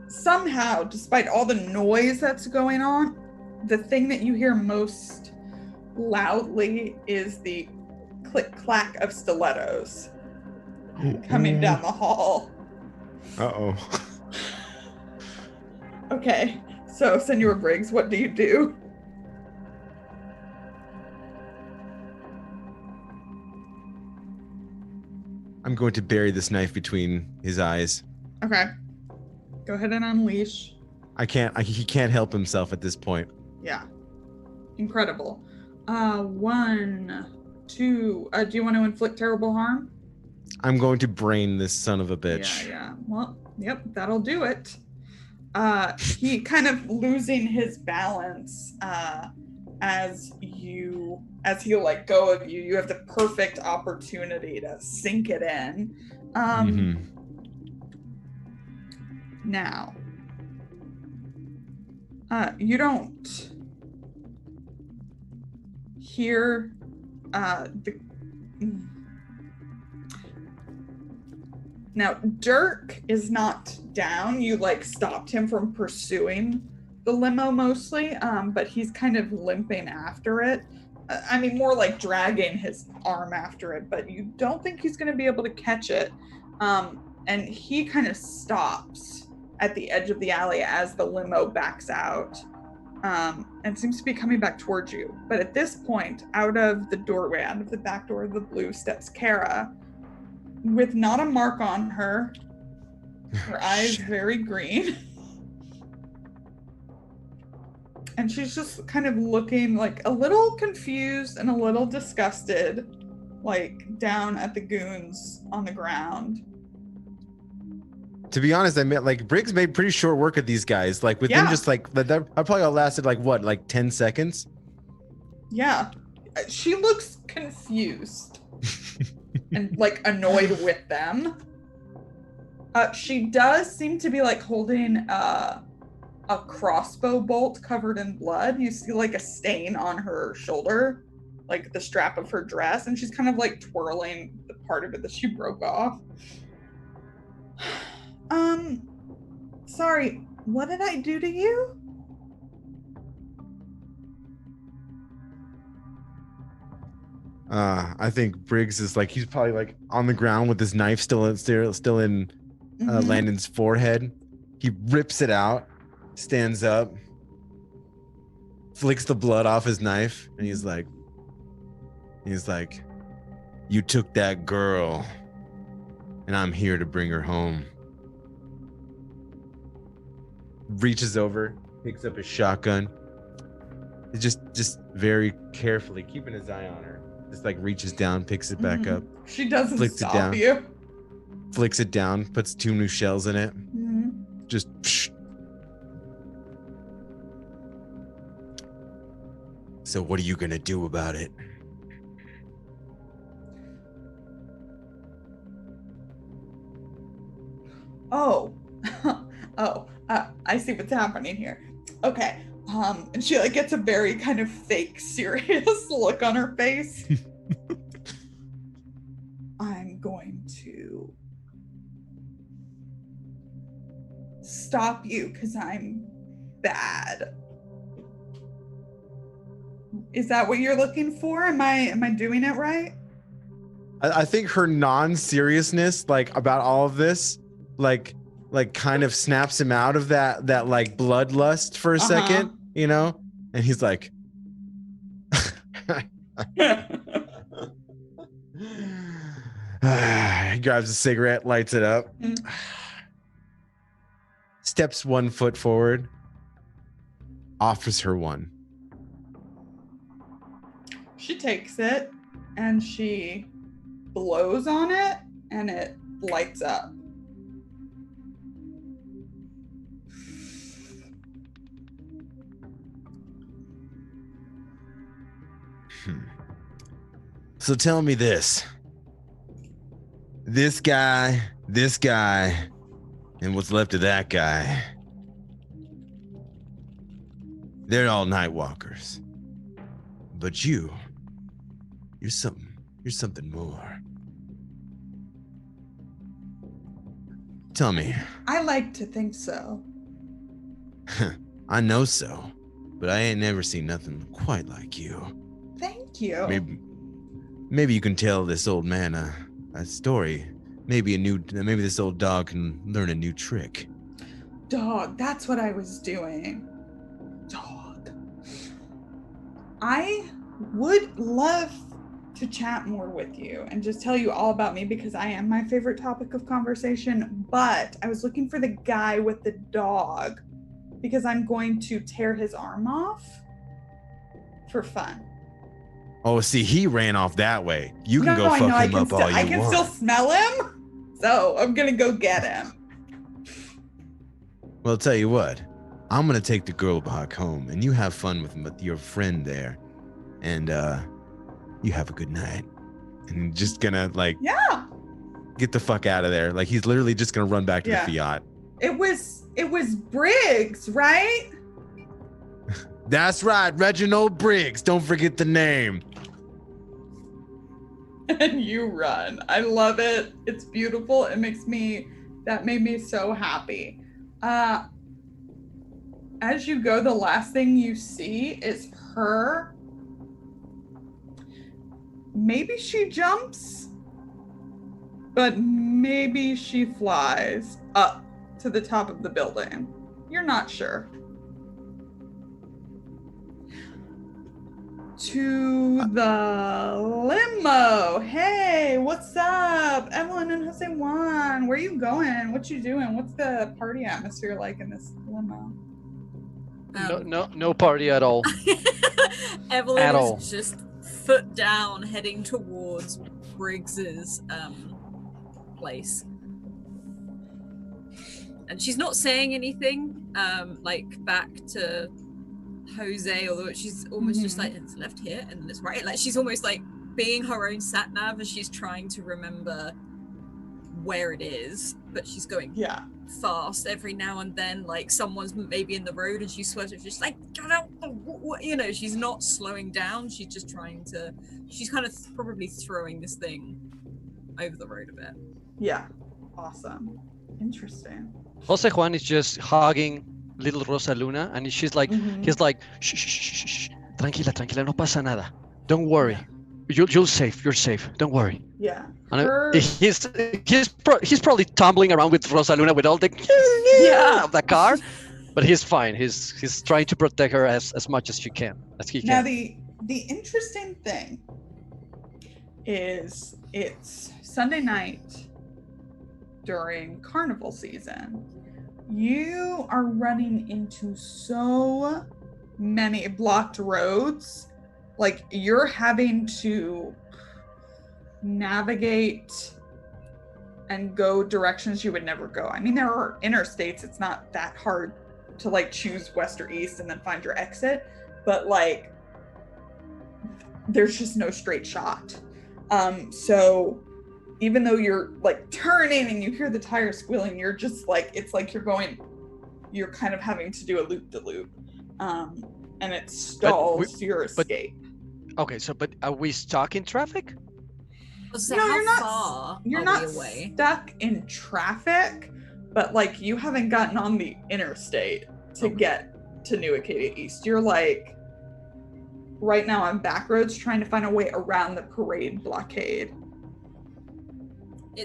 somehow, despite all the noise that's going on, the thing that you hear most loudly is the click-clack of stilettos coming down the hall. Uh-oh. Okay, so Senor Briggs, what do you do? I'm going to bury this knife between his eyes. Okay. Go ahead and unleash. He can't help himself at this point. Yeah. Incredible. 1, 2, do you want to inflict terrible harm? I'm going to brain this son of a bitch. Yeah. Well, yep, that'll do it. He kind of losing his balance, as he let go of you. You have the perfect opportunity to sink it in. Now, you don't hear Now, Dirk is not down. You stopped him from pursuing the limo mostly, but he's kind of limping after it. I mean, more like dragging his arm after it, but you don't think he's going to be able to catch it. And he kind of stops at the edge of the alley as the limo backs out, and seems to be coming back towards you. But at this point, out of the doorway, out of the back door of the blue, steps Kara, with not a mark on her, her eyes very green. And she's just kind of looking a little confused and a little disgusted, down at the goons on the ground. To be honest, I mean, Briggs made pretty short work of these guys. Within just that probably all lasted 10 seconds. Yeah. She looks confused and annoyed with them. She does seem to be holding a crossbow bolt covered in blood. You see a stain on her shoulder, the strap of her dress, and she's kind of twirling the part of it that she broke off. Sorry, what did I do to you? I think Briggs is like he's probably like on the ground with his knife still in Landon's forehead. He rips it out, stands up, flicks the blood off his knife, and he's like, "You took that girl, and I'm here to bring her home." Reaches over, picks up his shotgun. Just very carefully, keeping his eye on her. Just like reaches down, picks it back up. She doesn't flicks stop it down. you. Flicks it down, puts 2 new shells in it. Just psh. So what are you gonna do about it? Oh, I see what's happening here. Okay. And she like gets a very kind of fake serious look on her face. I'm going to stop you because I'm bad. Is that what you're looking for? Am I doing it right? I think her non-seriousness, like about all of this, like kind of snaps him out of that like bloodlust for a second, you know? And he's like, he grabs a cigarette, lights it up, steps 1 foot forward, offers her one. She takes it and she blows on it and it lights up. So tell me this. This guy, and what's left of that guy, they're all night walkers. But you're something more. Tell me. I like to think so. I know so, but I ain't never seen nothing quite like you. Thank you. Maybe you can tell this old man a story. Maybe this old dog can learn a new trick. Dog, that's what I was doing. Dog. I would love to chat more with you and just tell you all about me because I am my favorite topic of conversation, but I was looking for the guy with the dog because I'm going to tear his arm off for fun. Oh, see, he ran off that way. You can go fuck him up all you want. I can still smell him, so I'm gonna go get him. Well, I'll tell you what. I'm gonna take the girl back home, and you have fun with your friend there, and you have a good night. And just gonna get the fuck out of there. Like he's literally just gonna run back to the Fiat. It was Briggs, right? That's right, Reginald Briggs. Don't forget the name. And you run. I love it. It's beautiful. That made me so happy. As you go, the last thing you see is her. Maybe she jumps, but maybe she flies up to the top of the building. You're not sure. To the limo. Hey, what's up? Evelyn and Jose Juan. Where you going? What you doing? What's the party atmosphere like in this limo? No party at all. Evelyn At is all. just foot down heading towards Briggs's place. And she's not saying anything like back to Jose, although she's almost just like, it's left here and then it's right. Like she's almost like being her own sat nav as she's trying to remember where it is, but she's going fast every now and then. Like someone's maybe in the road and she swears it's just like, get out the she's not slowing down. She's just she's kind of probably throwing this thing over the road a bit. Yeah. Awesome. Interesting. Jose Juan is just hugging little Rosa Luna, and she's like, he's like, shh, shh, shh, shh, tranquila, no pasa nada. Don't worry. You're safe. You're safe. Don't worry. Yeah. And Her- he's probably tumbling around with Rosaluna with all the of the car, but he's fine. He's trying to protect her as much as he can. Now the interesting thing is it's Sunday night during carnival season. You are running into so many blocked roads. Like you're having to navigate and go directions you would never go. I mean, there are interstates. It's not that hard to like choose west or east and then find your exit, but like there's just no straight shot. So even though you're like turning and you hear the tires squealing, you're just like, it's like you're kind of having to do a loop-de-loop. And it stalls your escape. Okay, but are we stuck in traffic? So No, you're not away? Stuck in traffic, but like you haven't gotten on the interstate to get to New Acadia East. You're like right now on back roads trying to find a way around the parade blockade.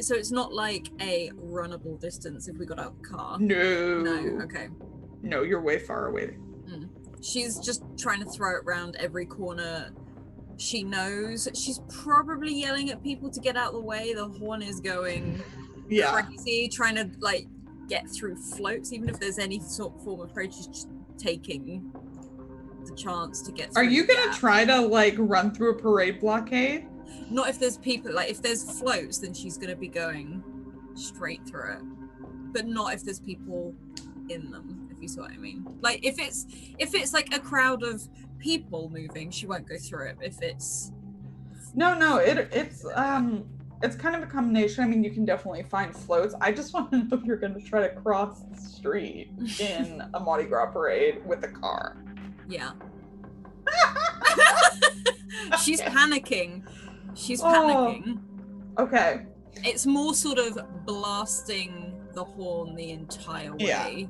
So it's not like a runnable distance if we got out the car. No, Okay. No, you're way far away. She's just trying to throw it around every corner she knows. She's probably yelling at people to get out of the way. The horn is going crazy, trying to like get through floats, even if there's any sort of form of parade. She's just taking the chance to get through. Are you gonna try to like run through a parade blockade? Not if there's people, like if there's floats, then she's gonna be going straight through it, but not if there's people in them, if you see what I mean. Like if it's like a crowd of people moving, she won't go through it. If it's it's kind of a combination. I mean, you can definitely find floats. I just want to know if you're going to try to cross the street in a Mardi Gras parade with a car. Yeah. She's panicking. She's panicking. Okay. It's more sort of blasting the horn the entire way. Yeah.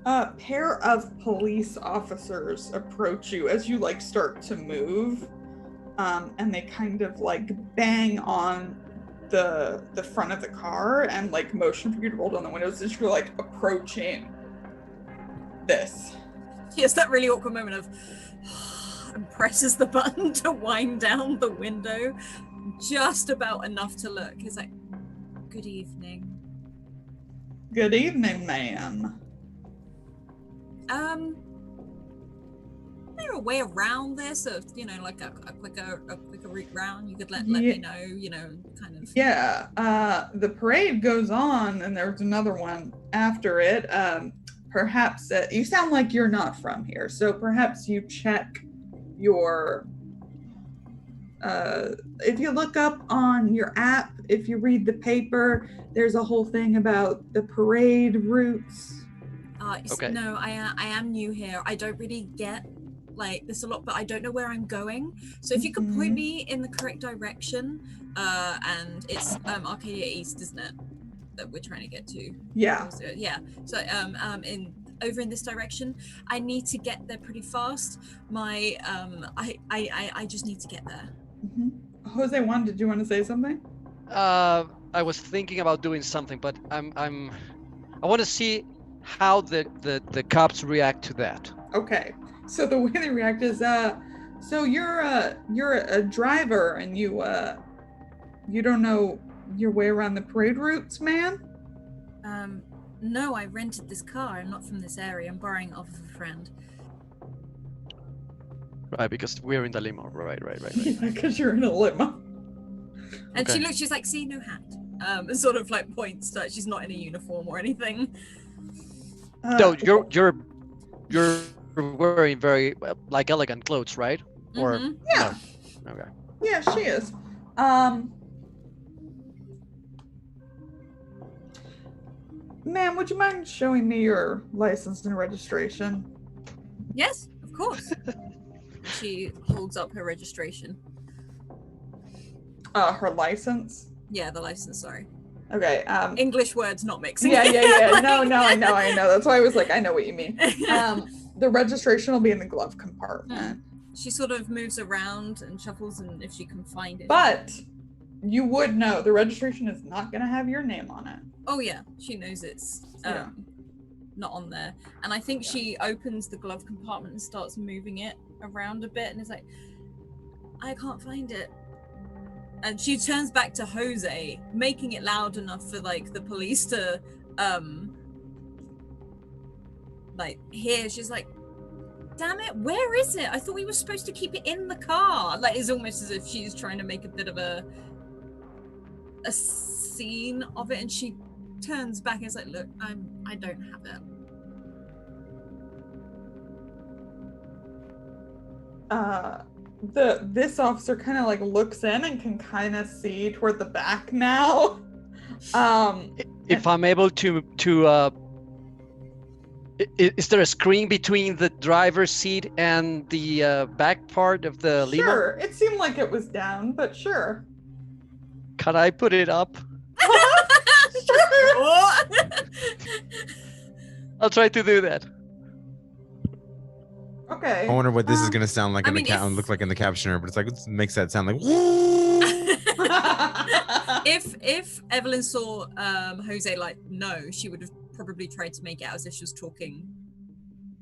A pair of police officers approach you as you like start to move, and they kind of like bang on the front of the car and like motion for you to roll down the windows as you're like approaching this. She has that really awkward moment of and presses the button to wind down the window just about enough to look. He's like, "Good evening." Good evening, ma'am. Is there a way around this, or like a quicker route round? You could let me know, kind of. Yeah. The parade goes on, and there's another one after it. Perhaps you sound like you're not from here, so perhaps you check your. If you look up on your app, if you read the paper, there's a whole thing about the parade routes. Okay. No, I am new here. I don't really get like this a lot, but I don't know where I'm going. So if you could point me in the correct direction, and it's Arcadia East, isn't it? That we're trying to get to. Yeah. Yeah. So over in this direction, I need to get there pretty fast. My I just need to get there. Jose Juan, did you want to say something? I was thinking about doing something, but I want to see how the cops react to that. Okay, so the way they react is so you're a driver and you don't know your way around the parade routes, man? No, I rented this car. I'm not from this area. I'm borrowing it off of a friend. Right, because we're in the limo. Right. Yeah, because you're in a limo. And okay. She's like, "See, no hat." And sort of like points that she's not in a uniform or anything. No, you're wearing very like elegant clothes, right? Or yeah. No? Okay. Yeah, she is. Ma'am, would you mind showing me your license and registration? Yes, of course. She holds up her registration. Her license? Yeah, the license, sorry. Okay. English words not mixing. Yeah. No, I know. That's why I was like, I know what you mean. The registration will be in the glove compartment. She sort of moves around and shuffles, and if she can find it. But you would know the registration is not going to have your name on it. Oh yeah, she knows it's Yeah. not on there. And I think she opens the glove compartment and starts moving it around a bit and is like, I can't find it. And she turns back to Jose, making it loud enough for like the police to like hear. She's like, damn it, where is it? I thought we were supposed to keep it in the car. Like, it's almost as if she's trying to make a bit of a scene of it, and she turns back and is like, look, I don't have it. This officer kind of like looks in and can kind of see toward the back now. If I'm able to is there a screen between the driver's seat and the back part of the limo? Sure, it seemed like it was down, but sure. Can I put it up? Sure. I'll try to do that. Okay. I wonder what this is gonna sound like I in mean, the look like in the captioner, but it's like, it makes that sound like. If Evelyn saw Jose like no, she would have probably tried to make it out as if she was talking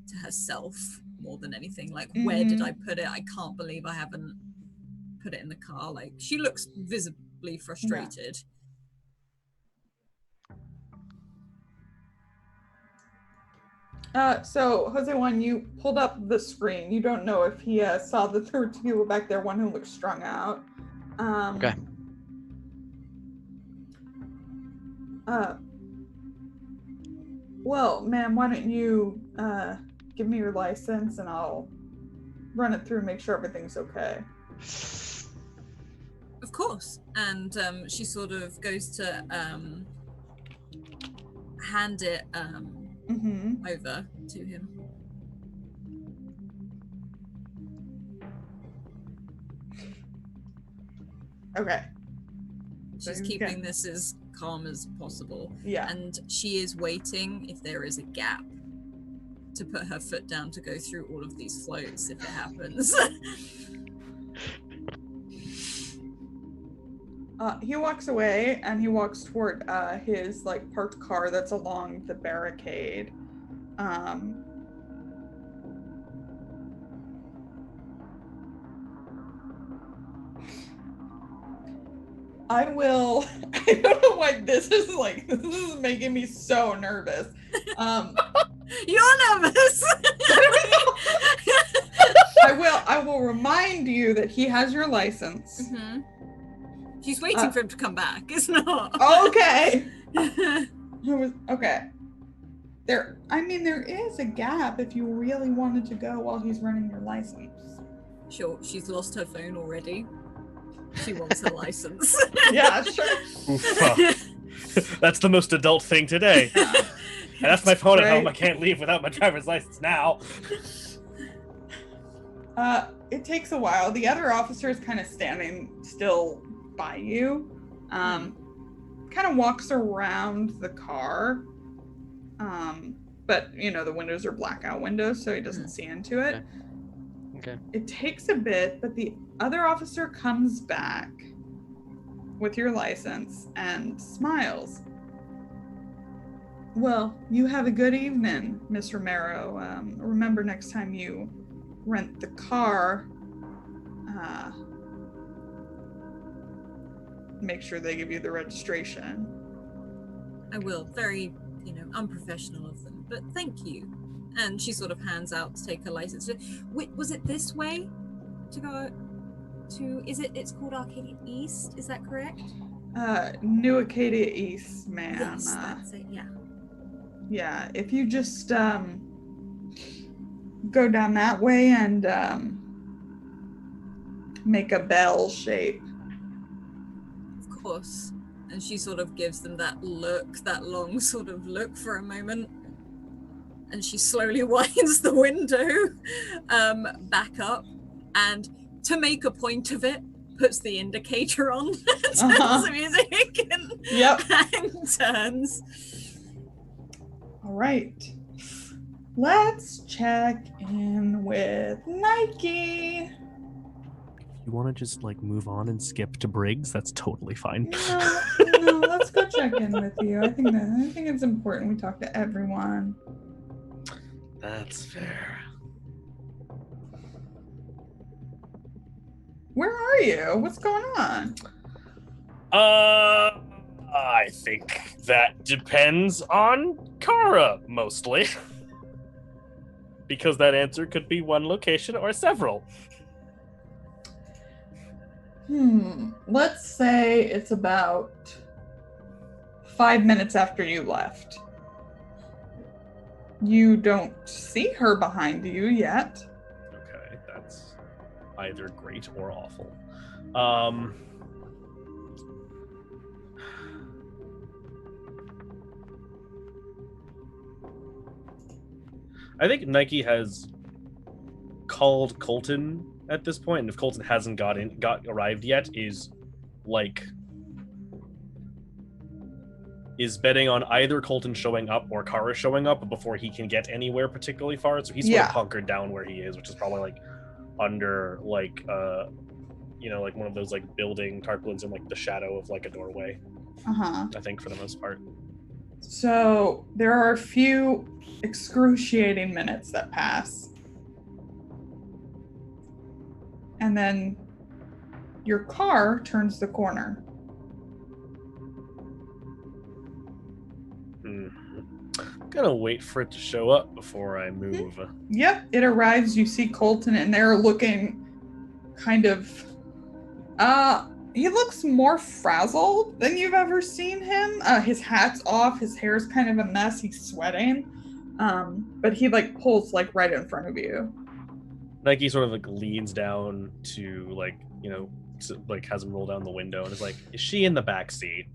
to herself more than anything. Like, where did I put it? I can't believe I haven't put it in the car. Like, she looks visibly frustrated. So Jose, one, you pulled up the screen. You don't know if he saw that there were two people back there, one who looked strung out. Okay. Well, ma'am, why don't you give me your license and I'll run it through and make sure everything's okay. Of course. And she sort of goes to hand it over to him. Okay. She's keeping this as calm as possible. Yeah. And she is waiting if there is a gap to put her foot down to go through all of these floats if it happens. He walks away and he walks toward his like parked car that's along the barricade. I don't know why this is making me so nervous. You're nervous. I will remind you that he has your license. Mm-hmm. She's waiting for him to come back. It's not. Okay. Okay. There is a gap if you really wanted to go while he's running your license. Sure, she's lost her phone already. She wants her license. Yeah, sure. That's the most adult thing today. I left my phone at home. I Right. can't leave without my driver's license now. It takes a while. The other officer is kind of standing still by you. Kind of walks around the car. But the windows are blackout windows, so he doesn't see into it. Okay. It takes a bit, but the other officer comes back with your license and smiles. Well, you have a good evening, Miss Romero. Remember next time you rent the car, make sure they give you the registration. I will. Very, unprofessional of them, but thank you. And she sort of hands out to take her license. Was it this way to go to? It's called Arcadia East. Is that correct? New Acadia East, ma'am. Yes, that's it. Yeah. Yeah, if you just go down that way and make a bell shape. Of course. And she sort of gives them that look, that long sort of look for a moment. And she slowly winds the window back up, and to make a point of it, puts the indicator on, turns the music, Yep. and turns. All right. Let's check in with Nike. You want to just like move on and skip to Briggs? That's totally fine. No, let's go check in with you. I think it's important we talk to everyone. That's fair. Where are you? What's going on? I think that depends on Kara, mostly. Because that answer could be one location or several. Let's say it's about 5 minutes after you left. You don't see her behind you yet. Okay, that's either great or awful. I think Nike has called Colton at this point, and if Colton hasn't arrived yet, is betting on either Colton showing up or Kara showing up before he can get anywhere particularly far. So he's sort of hunkered down where he is, which is probably like under like one of those like building tarpaulins in like the shadow of like a doorway. I think for the most part. So there are a few excruciating minutes that pass. And then your car turns the corner. Gonna wait for it to show up before I move. Yep, it arrives. You see Colton, and they're looking kind of. He looks more frazzled than you've ever seen him. His hat's off. His hair's kind of a mess. He's sweating. But he like pulls like right in front of you. Nike sort of like leans down to like has him roll down the window and is like, "Is she in the back seat?"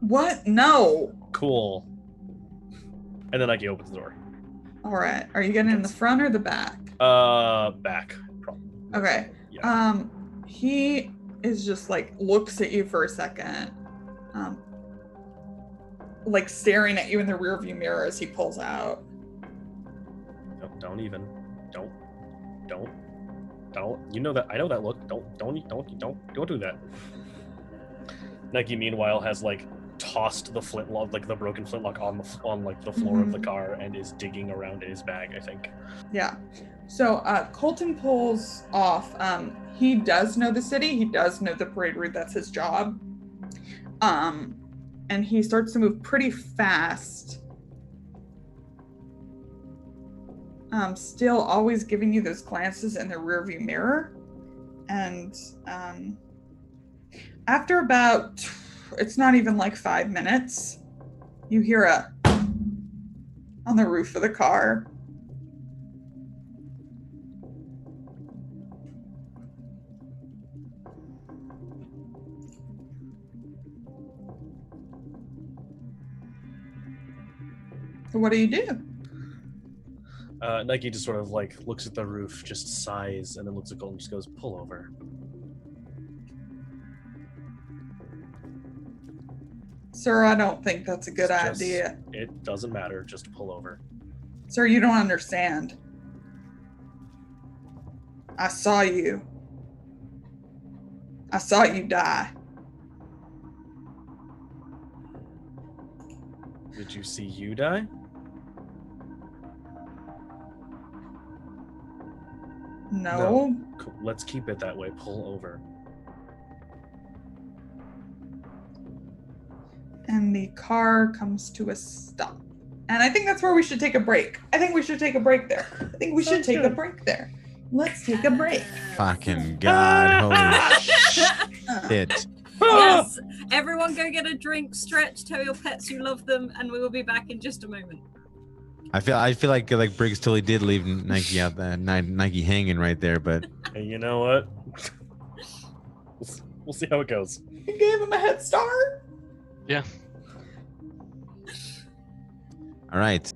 What? No. Cool. And then Nike opens the door. All right. Are you getting in the front or the back? Back. Probably. Okay. Yeah. He is just like looks at you for a second, like staring at you in the rearview mirror as he pulls out. Don't. You know that. I know that look. Don't do that. Nike, meanwhile, has like tossed the flintlock, like the broken flintlock, on the floor of the car and is digging around in his bag, I think. Yeah. So Colton pulls off. He does know the city. He does know the parade route. That's his job. And he starts to move pretty fast. Still always giving you those glances in the rearview mirror. And after about, it's not even like 5 minutes, you hear a on the roof of the car. So what do you do? Nike just sort of like looks at the roof, just sighs, and then looks at Colton and just goes, "Pull over." Sir, I don't think that's a good idea. It doesn't matter. Just pull over. Sir, you don't understand. I saw you. I saw you die. Did you see you die? No. Cool. Let's keep it that way. Pull over. And the car comes to a stop. And I think that's where we should take a break. I think we should take a break there. Let's take a break. Fucking God. Holy shit. Yes, everyone go get a drink, stretch, tell your pets you love them, and we will be back in just a moment. I feel like Briggs totally did leave Nike out there, Nike hanging right there, but Hey, you know what? We'll see how it goes. You gave him a head start? Yeah. all right.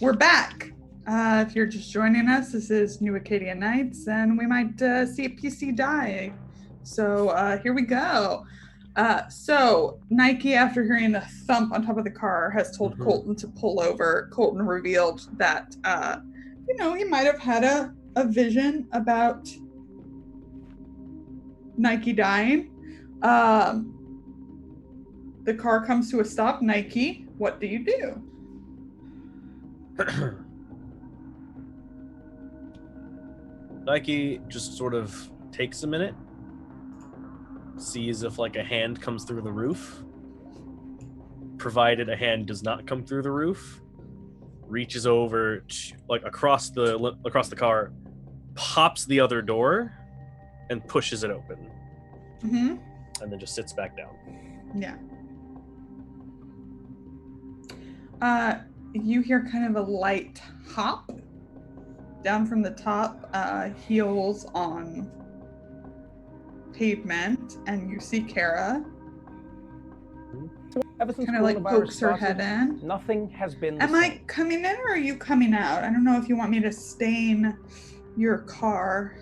We're back. If you're just joining us, this is New Acadia Nights, and we might see a PC die. So here we go. So Nike, after hearing the thump on top of the car, has told Colton to pull over. Colton revealed that, he might have had a vision about Nike dying. The car comes to a stop. Nike, what do you do? Nike just sort of takes a minute, sees if like a hand comes through the roof. Provided a hand does not come through the roof, reaches over to, like across the car, pops the other door, and pushes it open. Mm-hmm. And then just sits back down. Yeah. You hear kind of a light hop down from the top, heels on pavement, and you see Kara. Ever since Kind of like coronavirus pokes her started, head in. nothing has been the Am same. I coming in or are you coming out? I don't know if you want me to stain your car.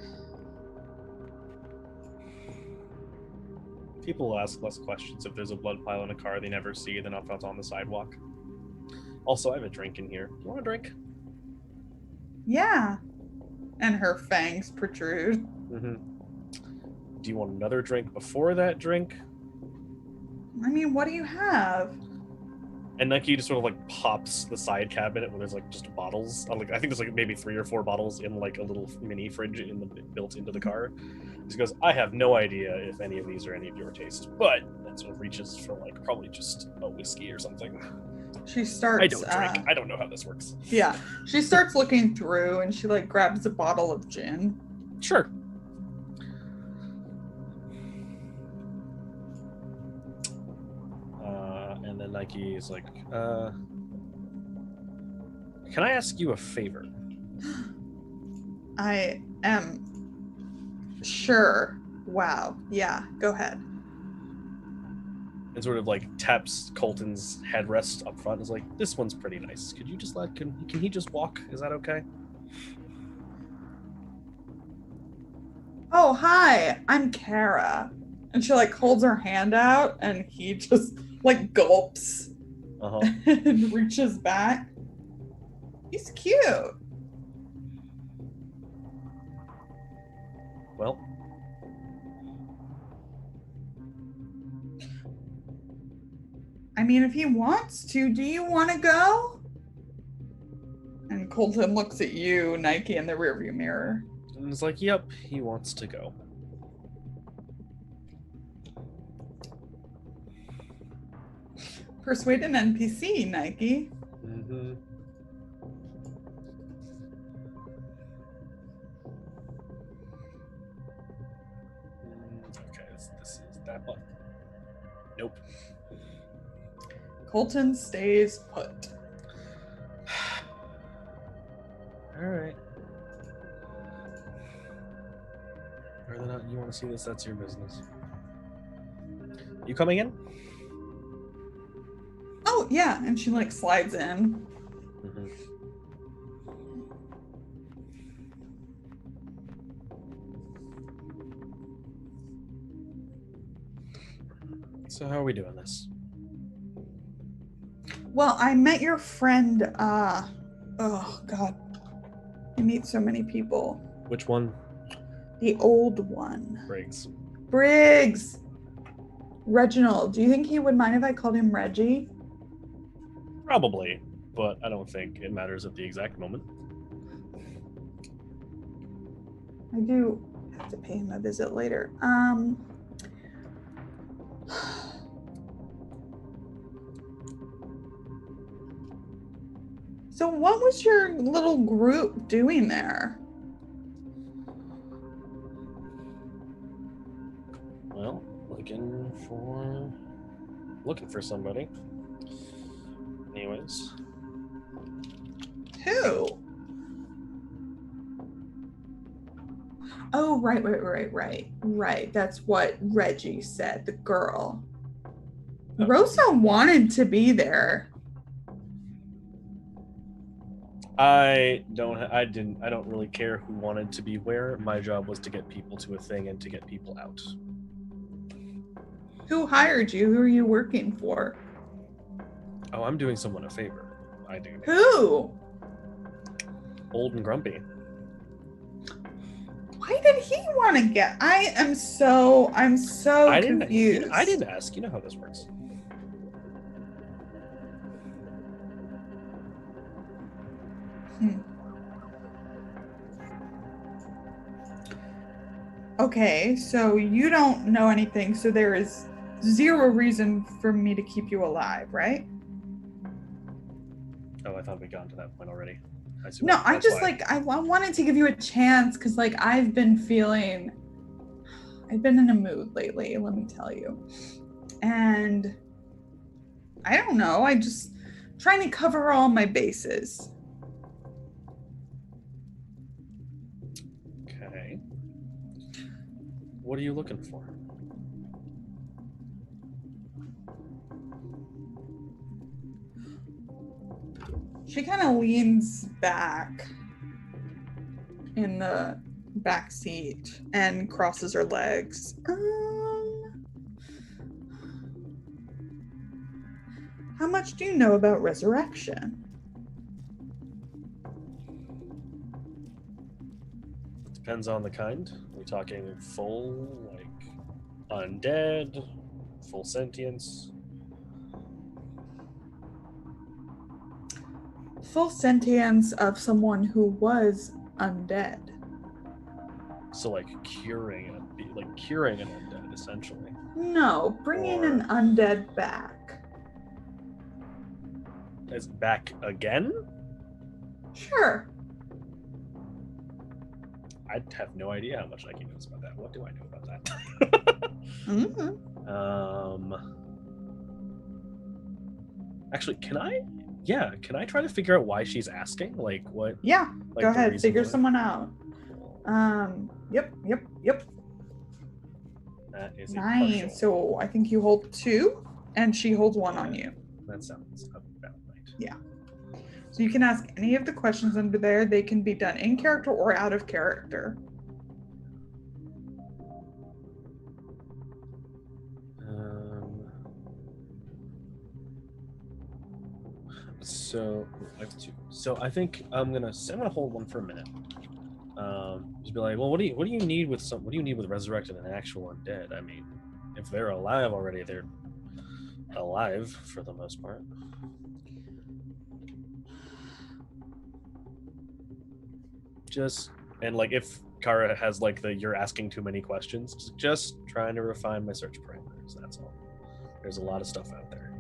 People will ask less questions if there's a blood pile in a car they never see than if it's on the sidewalk. Also, I have a drink in here. You want a drink? Yeah. And her fangs protrude. Mm-hmm. Do you want another drink before that drink? I mean, what do you have? And Nike just sort of like pops the side cabinet where there's like just bottles. I think there's like maybe 3 or 4 bottles in like a little mini fridge built into the car. He goes, I have no idea if any of these are any of your taste, but that sort of reaches for like probably just a whiskey or something. She starts. I don't drink. I don't know how this works. Yeah. She starts looking through and she like grabs a bottle of gin. Sure. And then Nike is like, can I ask you a favor? I am sure. Wow. Yeah, go ahead. And sort of like taps Colton's headrest up front. Is like, this one's pretty nice. Could you just can he just walk? Is that okay? Oh, hi. I'm Kara. And she like holds her hand out and he just like gulps and reaches back. He's cute. Well, I mean, if he wants to, do you want to go? And Colton looks at you, Nike, in the rearview mirror. and it's like, yep, he wants to go. Persuade an NPC, Nike. Mm-hmm. Okay, this is that one. Nope. Colton stays put. All right. Whether or not you want to see this, that's your business. You coming in? Oh, yeah. And she like slides in. Mm-hmm. So how are we doing this? Well, I met your friend, oh God. I meet so many people. Which one? The old one. Briggs. Briggs! Reginald. Do you think he would mind if I called him Reggie? Probably, but I don't think it matters at the exact moment. I do have to pay him a visit later. So what was your little group doing there? Well, looking for somebody. Anyways. Who? Oh, right. That's what Reggie said, the girl. Oh. Rosa wanted to be there. I don't really care who wanted to be where. My job was to get people to a thing and to get people out. Who hired you? Who are you working for? Oh, I'm doing someone a favor. I do. Who? Old and grumpy. Why did he want to get? I'm so confused. I didn't ask. You know how this works. Okay, so you don't know anything, so there is zero reason for me to keep you alive, right? Oh, I thought we'd gotten to that point already. No, I just I wanted to give you a chance because I've been in a mood lately, let me tell you. And I don't know, I just trying to cover all my bases. Okay. What are you looking for? She kind of leans back in the back seat and crosses her legs. How much do you know about resurrection? Depends on the kind. Are we talking full, like, undead, full sentience? Full sentience of someone who was undead. So, like, curing an undead, essentially. No, bringing an undead back. Is back again? Sure. I have no idea how much Nike knows about that. What do I know about that? Mm-hmm. Actually, can I try to figure out why she's asking? Like, what? Yeah, like go the ahead, reason figure why? someone out. Yep. That is a 9. partial. So I think you hold 2, and she holds 1 on you. That sounds about right. Yeah. So you can ask any of the questions under there. They can be done in character or out of character. So I have 2. So I think I'm gonna hold 1 for a minute. Just be like, well, what do you need with resurrected and actual undead? I mean, if they're alive already, they're alive for the most part. And like if Kara has like you're asking too many questions, just trying to refine my search parameters, that's all. There's a lot of stuff out there.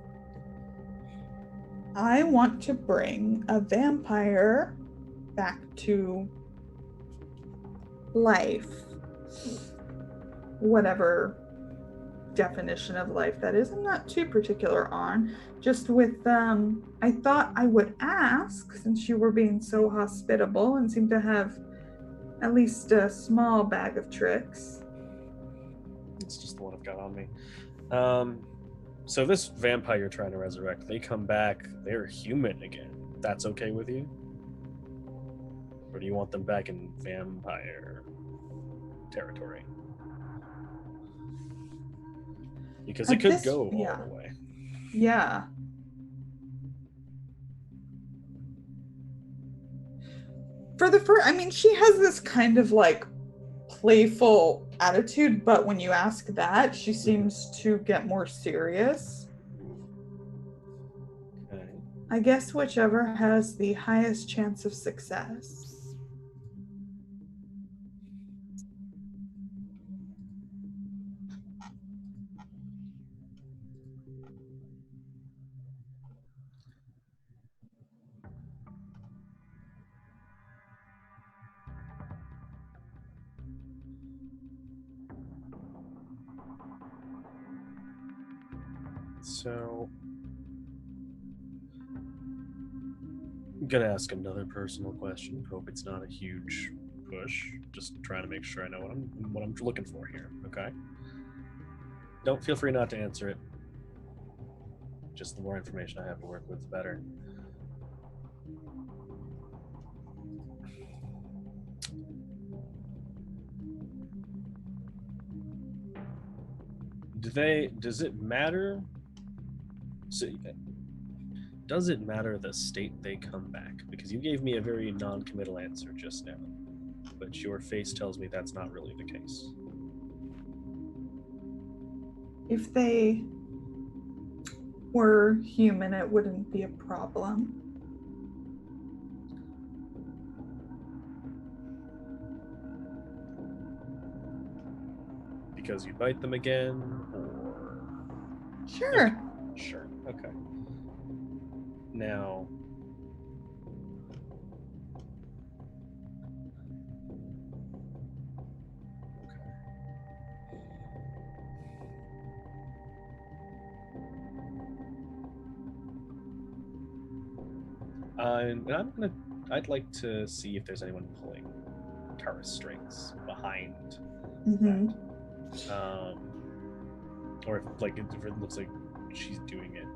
I want to bring a vampire back to life. Whatever definition of life that is. I'm not too particular on. Just with I thought I would ask, since you were being so hospitable and seem to have at least a small bag of tricks. It's just the one I've got on me. So this vampire you're trying to resurrect, they come back, they're human again. That's okay with you? Or do you want them back in vampire territory? Because it could go all the way. Yeah. For the first, I mean, she has this kind of like playful attitude, but when you ask that, she seems to get more serious. Okay. I guess whichever has the highest chance of success. So I'm gonna ask another personal question. Hope it's not a huge push. Just trying to make sure I know what I'm looking for here. Okay. Don't feel free not to answer it. Just the more information I have to work with, the better. Does it matter? So, does it matter the state they come back? Because you gave me a very non-committal answer just now, but your face tells me that's not really the case. If they were human, it wouldn't be a problem. Because you bite them again, or Sure. Okay. Sure. Okay. Now, I'd like to see if there's anyone pulling Tara's strings behind Mm-hmm. that. Or if it looks like she's doing it,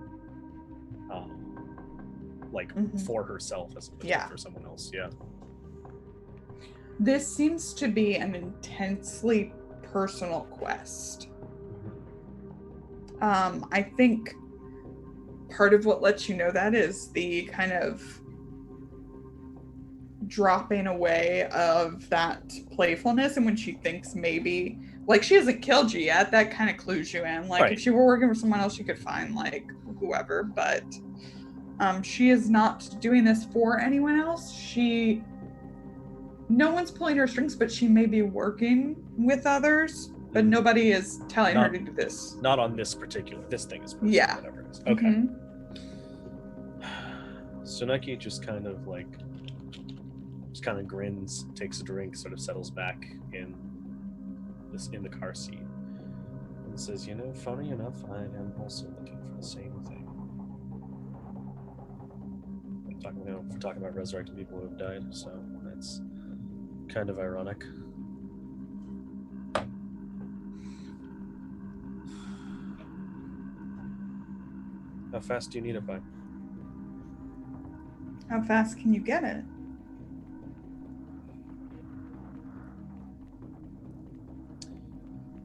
for herself as opposed to for someone else. Yeah. This seems to be an intensely personal quest. I think part of what lets you know that is the kind of dropping away of that playfulness, and when she thinks maybe, like, she hasn't killed you yet, that kind of clues you in. Like, Right. if she were working for someone else, she could find, like, whoever, but she is not doing this for anyone else. No one's pulling her strings, but she may be working with others, but nobody is telling her to do this. Not on this thing is personal, Yeah. whatever it is. Okay. Mhm. So Nike just kind of grins, takes a drink, sort of settles back in the car seat, and says, funny enough, I am also looking for the same thing. We're talking about resurrecting people who have died, so that's kind of ironic. How fast do you need it by? How fast can you get it?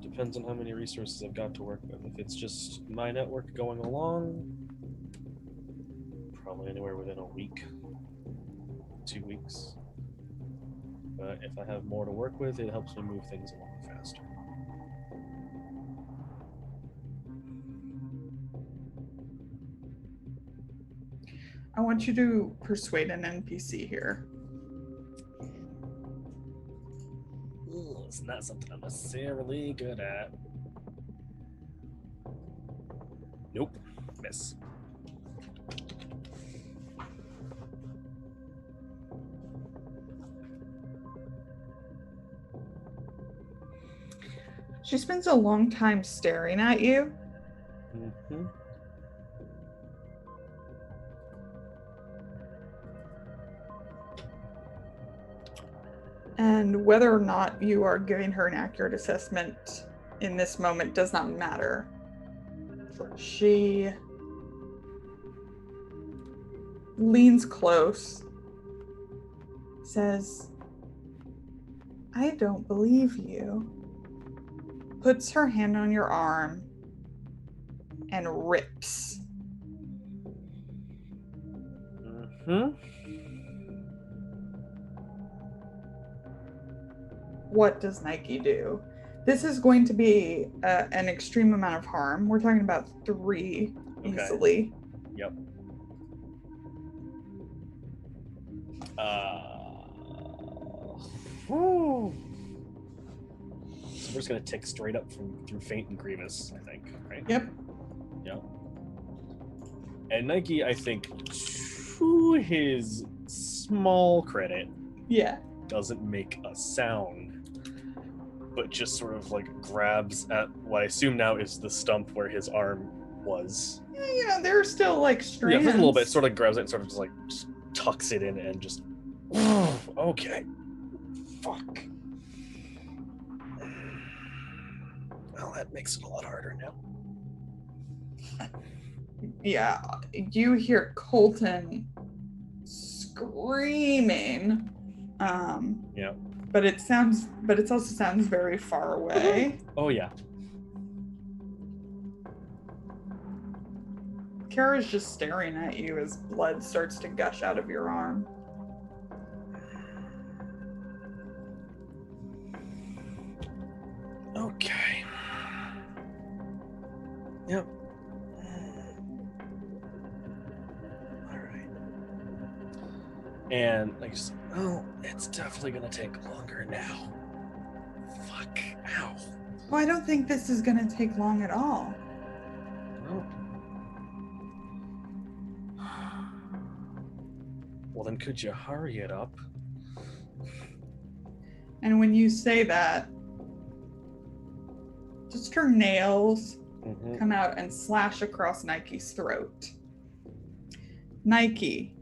Depends on how many resources I've got to work with. If it's just my network going along, probably anywhere within a week, 2 weeks. But if I have more to work with, it helps me move things along faster. I want you to persuade an NPC here. It's not something I'm necessarily good at. Nope. Miss. She spends a long time staring at you. Mm-hmm. And whether or not you are giving her an accurate assessment in this moment does not matter. She leans close, says, I don't believe you, puts her hand on your arm, and rips. Mm-hmm. What does Nike do? This is going to be an extreme amount of harm. We're talking about 3 easily. Yep. So we're just gonna tick straight up through Faint and Grievous, I think, right? Yep. Yep. And Nike, I think, to his small credit, doesn't make a sound, but just sort of grabs at what I assume now is the stump where his arm was. Yeah, there's still strands. Yeah, for a little bit, sort of grabs it and sort of just tucks it in and just. Okay. Fuck. Well, that makes it a lot harder now. Yeah, you hear Colton screaming. Yeah. But it also sounds very far away. Oh yeah. Kara's just staring at you as blood starts to gush out of your arm. Okay. Yep. All right. And I just, it's definitely gonna take longer now. Fuck. Ow. Oh, I don't think this is gonna take long at all. Oh. Well, then could you hurry it up? And when you say that, just her nails come out and slash across Nike's throat. Nike,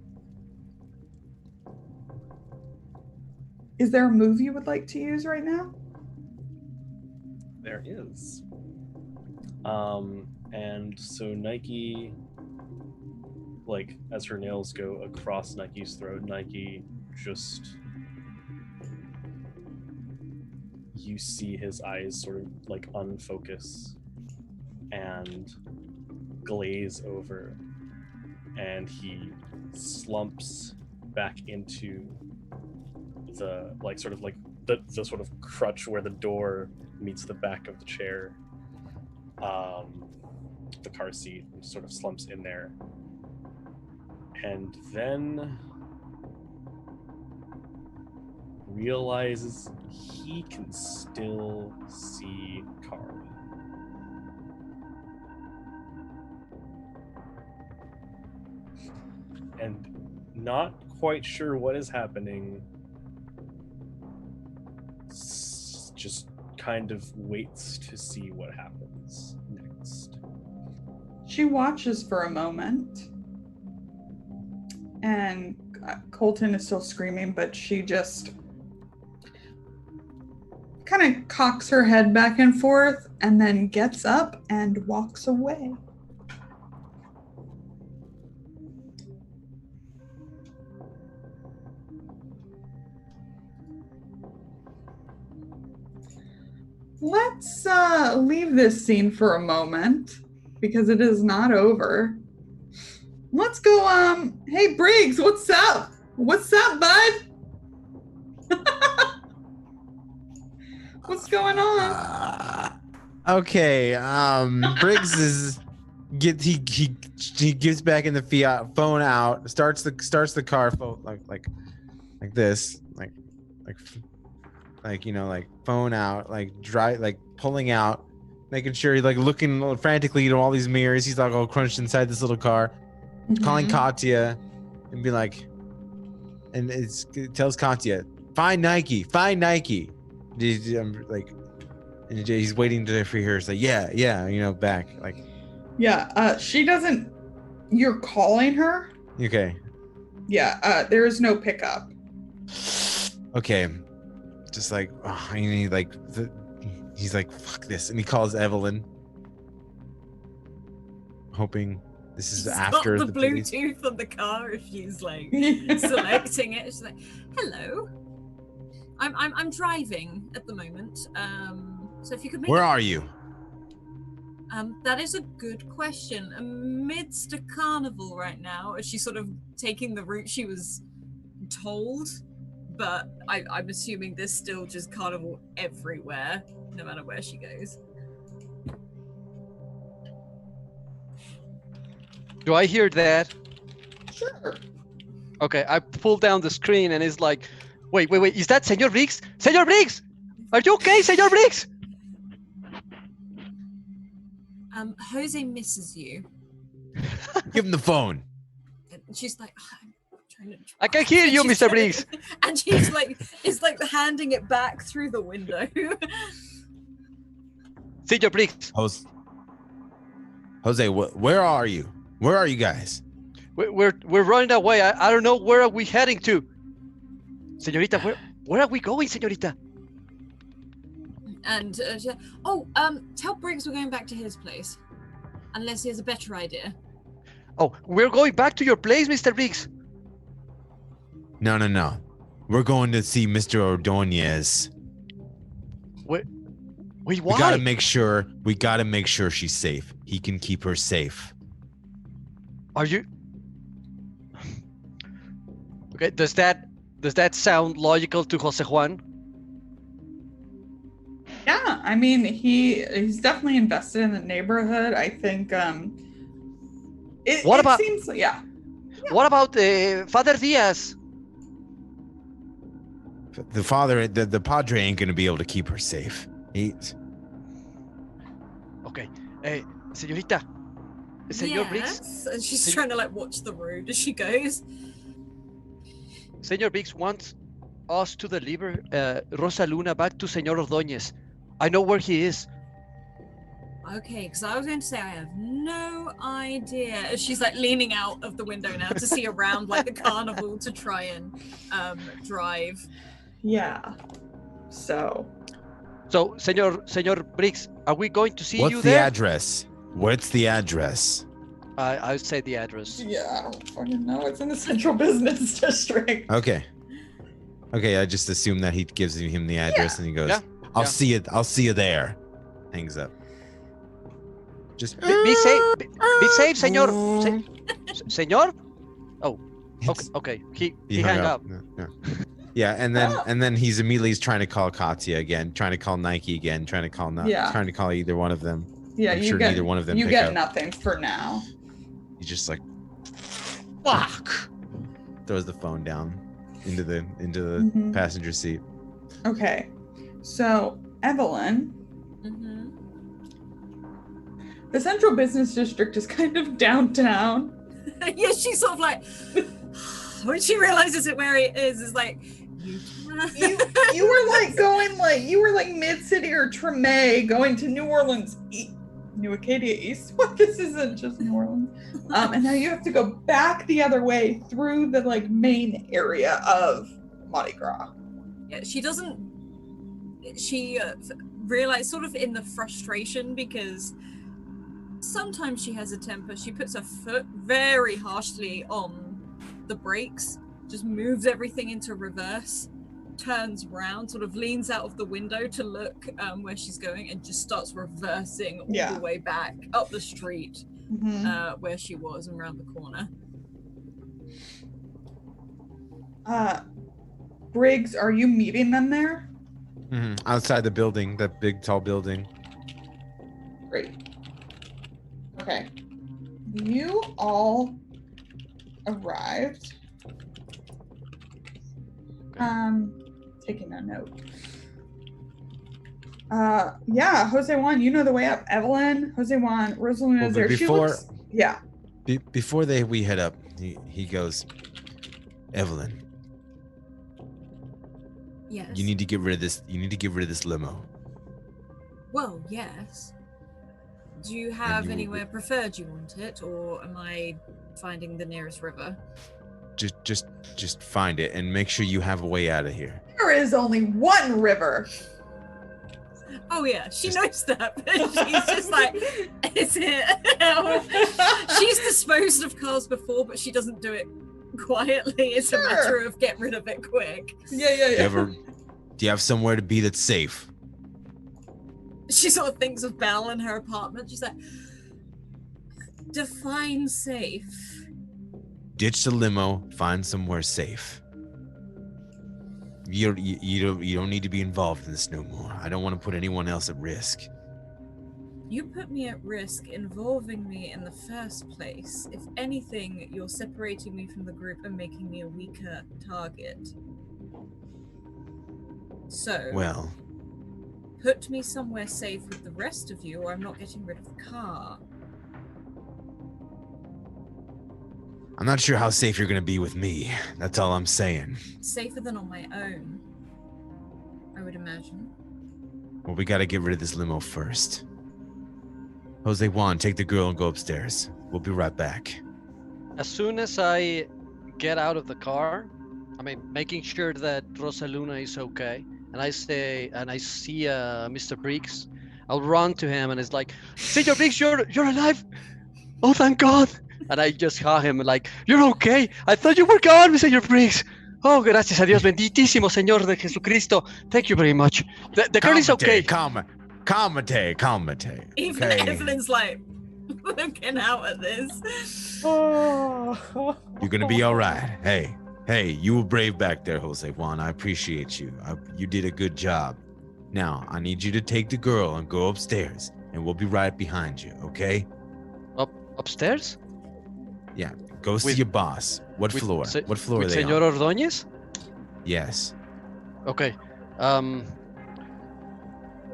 is there a move you would like to use right now? There is. And so Nike, like, as her nails go across Nike's throat, Nike just, you see his eyes sort of like unfocus and glaze over, and he slumps back into the, like, sort of like the sort of crutch where the door meets the back of the chair, the car seat, and sort of slumps in there. And then realizes he can still see Carly. And not quite sure what is happening, just kind of waits to see what happens next. She watches for a moment, and Colton is still screaming, but she just kind of cocks her head back and forth and then gets up and walks away. Let's leave this scene for a moment because it is not over. Let's go, hey Briggs, what's up? What's up, bud? What's going on? Okay, Briggs is he gives back in the Fiat, phone out, starts the car, phone like this, like you know, like phone out, like dry, like pulling out, making sure he's like looking frantically at all these mirrors. He's like all crunched inside this little car, calling Katya, and be like, and it tells Katya, find Nike. Like, and he's waiting for her to say, yeah, you know, back, like. Yeah, she doesn't. You're calling her. Okay. Yeah, there is no pickup. Okay. Just like, he's like, fuck this, and he calls Evelyn, hoping this is after got the police. Bluetooth on the car. If she's like selecting it, she's like, "Hello, I'm driving at the moment. So if you could make Where are you? That is a good question. Amidst a carnival right now, is she sort of taking the route she was told? But I'm assuming there's still just carnival everywhere, no matter where she goes. Do I hear that? Sure. Okay, I pull down the screen and it's like, wait, is that Senor Briggs? Senor Briggs! Are you okay, Senor Briggs? Jose misses you. Give him the phone. And she's like, I'm trying to. I can hear you, Mr. Briggs. And she's like, handing it back through the window. Senor Briggs. Jose, where are you? Where are you guys? We're running away. I don't know, where are we heading to? Señorita, where are we going, señorita? And tell Briggs we're going back to his place, unless he has a better idea. Oh, we're going back to your place, Mr. Briggs. No. We're going to see Mr. Ordonez. Wait, why? We gotta make sure she's safe. He can keep her safe. Are you? Okay. Does that sound logical to Jose Juan? Yeah, I mean, he's definitely invested in the neighborhood. I think What it about- seems yeah. What about Father Diaz? The father, the padre ain't gonna be able to keep her safe. Okay. Señorita. Señor Briggs. Yes. And she's Sen- trying to like watch the road as she goes. Señor Briggs wants us to deliver Rosa Luna back to Señor Ordóñez. I know where he is. Okay, because I was going to say I have no idea. As she's like leaning out of the window now to see around like the carnival to try and drive. Yeah. So Señor Briggs, are we going to see What's you the there? address? What's the address? I would say the address. yeah, I don't fucking know. It's in the central business district. Okay. Okay, I just assume that he gives him the address and he goes, Yeah. I'll Yeah. see it. I'll see you there. Hangs up. Just Be safe, be safe, Señor. Señor? Oh, okay. He hung up. Yeah, and then he's immediately trying to call Katya again, trying to call Nike again, trying to call trying to call either one of them. Yeah, I'm you sure get neither one of them you pick get up. nothing for now. He's just like, fuck. Throws the phone down into the Mhm. passenger seat. Okay, so Evelyn, Mm-hmm. the central business district is kind of downtown. Yeah, she's sort of like when she realizes it where it is like You were like going mid city or Treme going to New Orleans, New Acadia East. What? This isn't just New Orleans. And now you have to go back the other way through the like main area of Mardi Gras. Yeah, she doesn't. She realized sort of in the frustration because sometimes she has a temper. She puts her foot very harshly on the brakes, just moves everything into reverse, turns around, sort of leans out of the window to look where she's going, and just starts reversing all Yeah. the way back up the street Mm-hmm. where she was and around the corner. Briggs, are you meeting them there? Outside the building, that big tall building. Great. Okay. You all arrived. Taking a note. Yeah, Jose Juan, you know the way up. Evelyn, Jose Juan, Rosaluna Well, is but there. before- She looks, yeah. Before we head up, he goes, Evelyn, Yes. you need to get rid of this. You need to get rid of this limo. Well, yes. Do you have you- anywhere preferred you want it, or am I finding the nearest river? Just find it and make sure you have a way out of here. There is only one river. Oh yeah, she Just- knows that, but she's just like, is it? She's disposed of cars before, but she doesn't do it quietly. It's a Sure. matter of get rid of it quick. Yeah. Do you have somewhere to be that's safe? She sort of thinks of Belle in her apartment. She's like, define safe. Ditch the limo. Find somewhere safe. You don't need to be involved in this no more. I don't want to put anyone else at risk. You put me at risk involving me in the first place. If anything, you're separating me from the group and making me a weaker target. So, Well, put me somewhere safe with the rest of you, or I'm not getting rid of the car. I'm not sure how safe you're gonna be with me. That's all I'm saying. Safer than on my own, I would imagine. Well, we gotta get rid of this limo first. Jose Juan, take the girl and go upstairs. We'll be right back. As soon as I get out of the car, I mean, making sure that Rosa Luna is okay, and I see Mr. Briggs, I'll run to him and it's like, Senor Briggs, you're alive! Oh, thank God! And I just hug him like, you're okay! I thought you were gone, Senor Briggs! Oh, gracias a Dios, benditísimo Señor de Jesucristo. Thank you very much. The girl is okay. Calmate. Even Okay. Evelyn's like, looking out at this. You're gonna be all right. Hey, you were brave back there, Jose Juan. I appreciate you. You did a good job. Now, I need you to take the girl and go upstairs, and we'll be right behind you, okay? Upstairs? Yeah, go see With- your boss. What with floor? se- What floor are With they Senor on? Ordóñez? Yes. Okay.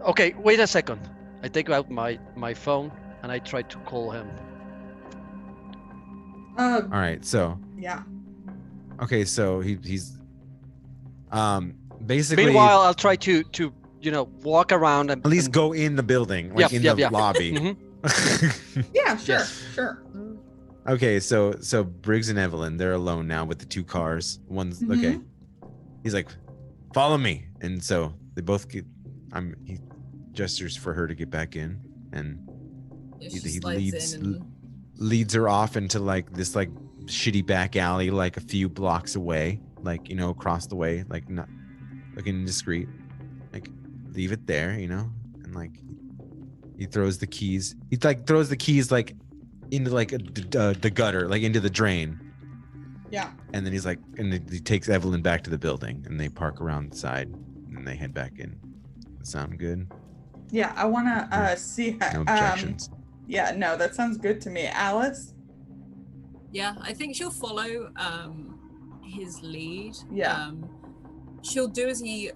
Okay, wait a second. I take out my phone and I try to call him. All right, so Yeah. okay, so he's basically Meanwhile, I'll try to walk around and at least go in the building, like in the lobby. Mhm. Yeah, sure, Yes. sure. Okay, so Briggs and Evelyn, they're alone now with the two cars. One's okay. He's like, follow me, and so they both get. He gestures for her to get back in, and Yeah, he she slides leads in and leads her off into like this like shitty back alley, like a few blocks away, like across the way, like not looking indiscreet. Like leave it there, and like he throws the keys. He like throws the keys like into like the gutter, like into the drain. Yeah. And then he's like, and he takes Evelyn back to the building, and they park around the side, and they head back in. Sound good? Yeah, I want to see. No objections. Yeah, no, that sounds good to me. Alice? yeah, I think she'll follow his lead. Yeah. She'll do as he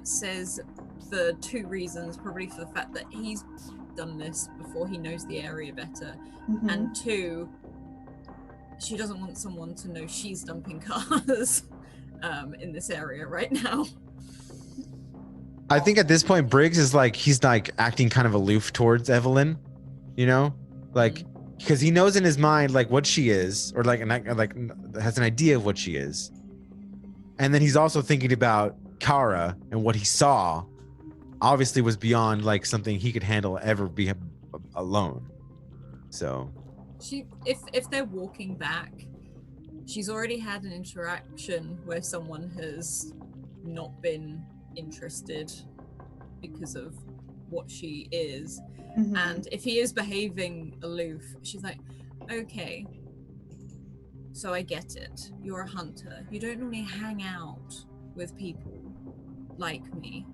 says for two reasons, probably for the fact that he's done this before, he knows the area better, Mhm. and two, she doesn't want someone to know she's dumping cars in this area right now. I think at this point, Briggs is like, he's like acting kind of aloof towards Evelyn, like, because he knows in his mind like what she is, or like has an idea of what she is, and then he's also thinking about Kara, and what he saw obviously was beyond like something he could handle ever be alone. So if they're walking back, she's already had an interaction where someone has not been interested because of what she is. Mhm. And if he is behaving aloof, she's like, okay, so I get it. You're a hunter. You don't normally hang out with people like me.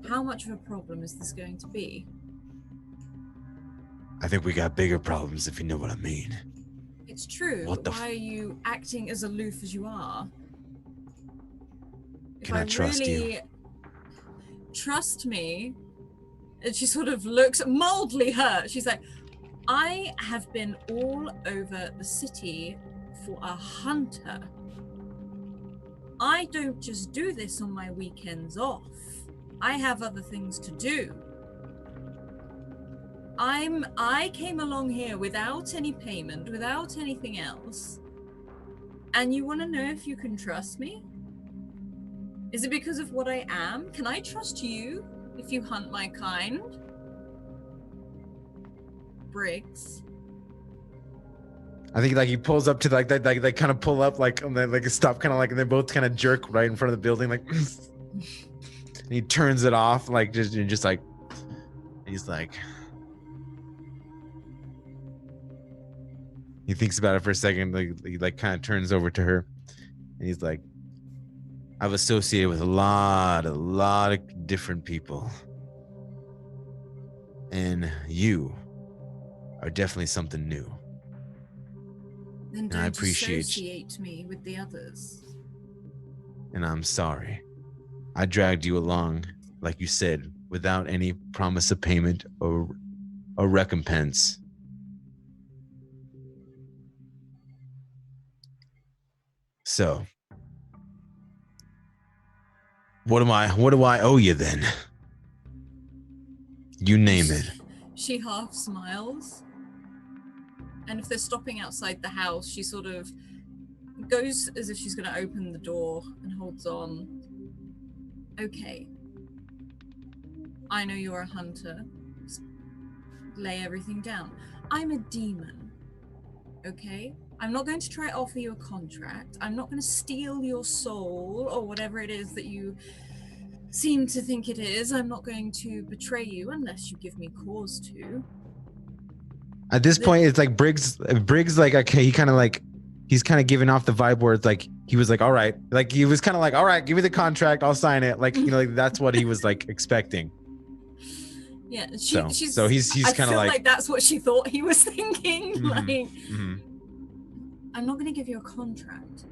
How much of a problem is this going to be? I think we got bigger problems, if you know what I mean. It's true, What but the why are you acting as aloof as you are? If Can I trust you? Trust me. And she sort of looks mildly hurt. She's like, I have been all over the city for a hunter. I don't just do this on my weekends off. I have other things to do. I came along here without any payment, without anything else. And you want to know if you can trust me? Is it because of what I am? Can I trust you if you hunt my kind? Briggs. I think like he pulls up to like that, like they kind of pull up like and then like stop, kind of like, and they both kind of jerk right in front of the building, like. And he turns it off, like just like, he's like, he thinks about it for a second, like he like kind of turns over to her, and he's like, I've associated with a lot of different people, and you are definitely something new. Then I don't appreciate associate me with the others. And I'm sorry. I dragged you along, like you said, without any promise of payment or recompense. So, what do I owe you then? You name it. She half smiles. And if they're stopping outside the house, she sort of goes as if she's going to open the door and holds on. Okay. I know you're a hunter. Just lay everything down. I'm a demon. Okay? I'm not going to try to offer you a contract. I'm not going to steal your soul or whatever it is that you seem to think it is. I'm not going to betray you unless you give me cause to. At this point, it's like Briggs like, okay, he's kind of giving off the vibe where it's like, he was like, all right. Like, he was kind of like, all right, give me the contract. I'll sign it. Like, like that's what he was like expecting. Yeah. He's I kind of feel like that's what she thought he was thinking. Mhm, Like, mhm. I'm not going to give you a contract.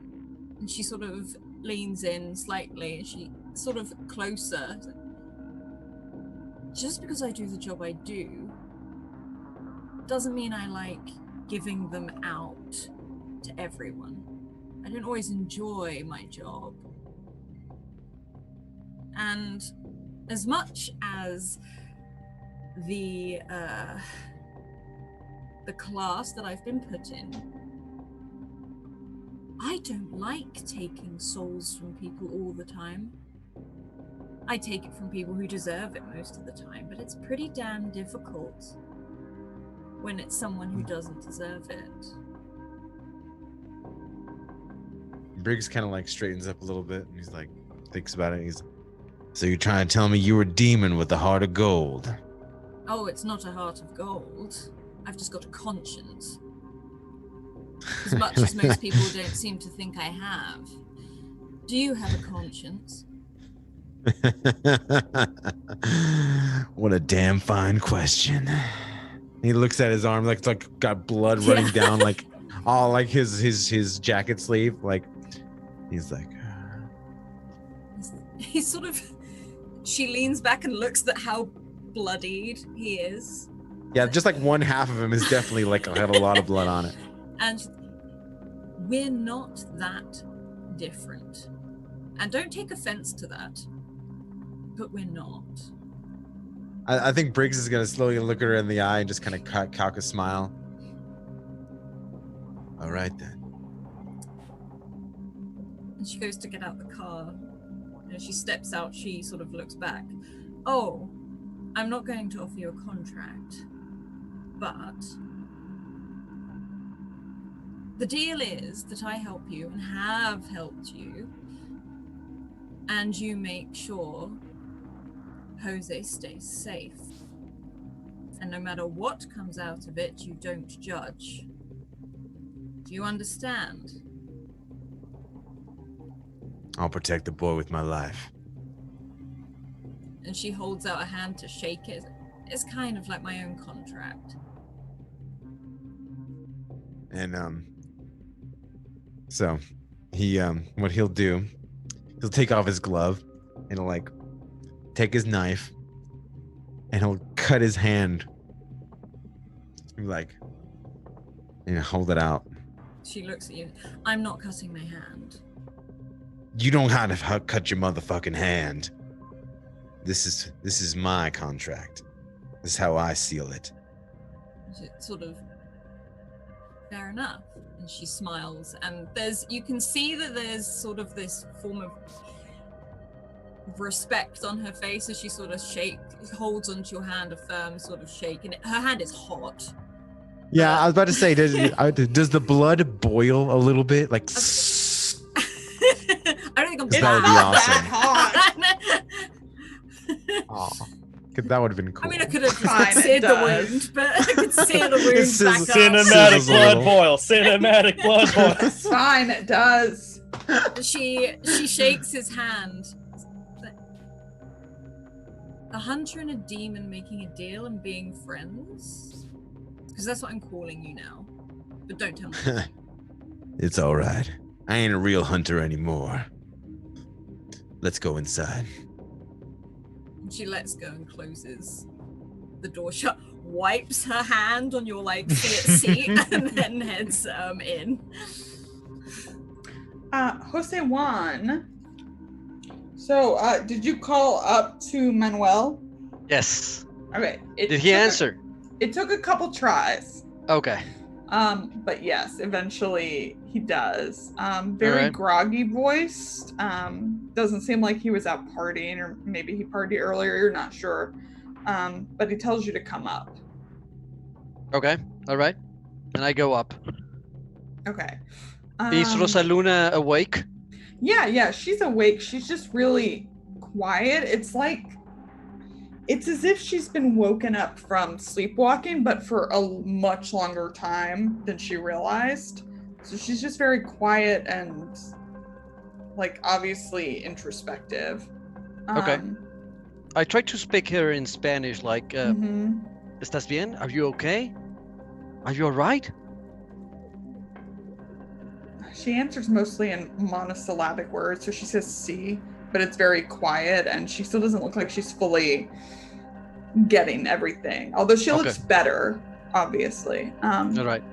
And she sort of leans in slightly and she sort of closer. Just because I do the job I do doesn't mean I like giving them out to everyone. I don't always enjoy my job. And as much as the class that I've been put in, I don't like taking souls from people all the time. I take it from people who deserve it most of the time, but it's pretty damn difficult when it's someone who doesn't deserve it. Briggs kind of like straightens up a little bit and he's like, thinks about it. He's, so you're trying to tell me you were a demon with a heart of gold? Oh, it's not a heart of gold. I've just got a conscience. As much as most people don't seem to think I have. Do you have a conscience? What a damn fine question. He looks at his arm like it's like got blood running down like all like his jacket sleeve. Like he's like He's sort of, she leans back and looks at how bloodied he is. yeah, just like one half of him is definitely like had a lot of blood on it. And we're not that different. And don't take offense to that, but we're not. I think Briggs is gonna slowly look at her in the eye and just kind of cock a smile. All right then. And she goes to get out the car. And as she steps out, she sort of looks back. Oh, I'm not going to offer you a contract, but the deal is that I help you and have helped you, and you make sure Jose stays safe. And no matter what comes out of it, you don't judge. Do you understand? I'll protect the boy with my life. And she holds out a hand to shake it. It's kind of like my own contract. And so he what he'll do, he'll take off his glove and he'll like take his knife and he'll cut his hand. He'll like, hold it out. She looks at you. I'm not cutting my hand. You don't have to cut your motherfucking hand. This is my contract. This is how I seal it. She sort of, fair enough. And she smiles, and you can see that there's sort of this form of respect on her face as she sort of holds onto your hand, a firm sort of shake, and her hand is hot. Yeah, I was about to say, does the blood boil a little bit? Like, I don't think I'm that would be awesome. Aw. That would have been cool. I mean, I could have seared the wound, but I could seal the wound back up. Cinematic blood boil. Cinematic blood boil. It's fine, it does. She shakes his hand. A hunter and a demon making a deal and being friends? Because that's what I'm calling you now. But don't tell me. It's all right. I ain't a real hunter anymore. Let's go inside. She lets go and closes the door shut, wipes her hand on your seat, and then heads in. Jose Juan. So, did you call up to Manuel? Yes. Okay. Did he answer? It took a couple tries. Okay. But yes, eventually he does. Very groggy voiced. Doesn't seem like he was out partying, or maybe he partied earlier, you're not sure. But he tells you to come up. Okay. All right. And I go up. Okay. Is Rosaluna awake? Yeah, she's awake. She's just really quiet. It's like It's as if she's been woken up from sleepwalking, but for a much longer time than she realized. So she's just very quiet and, like, obviously introspective. Okay. I tried to speak her in Spanish, like, ¿Estás bien? Are you okay? Are you all right? She answers mostly in monosyllabic words, so she says "sí," but it's very quiet, and she still doesn't look like she's fully getting everything. Although she looks better, obviously. All right.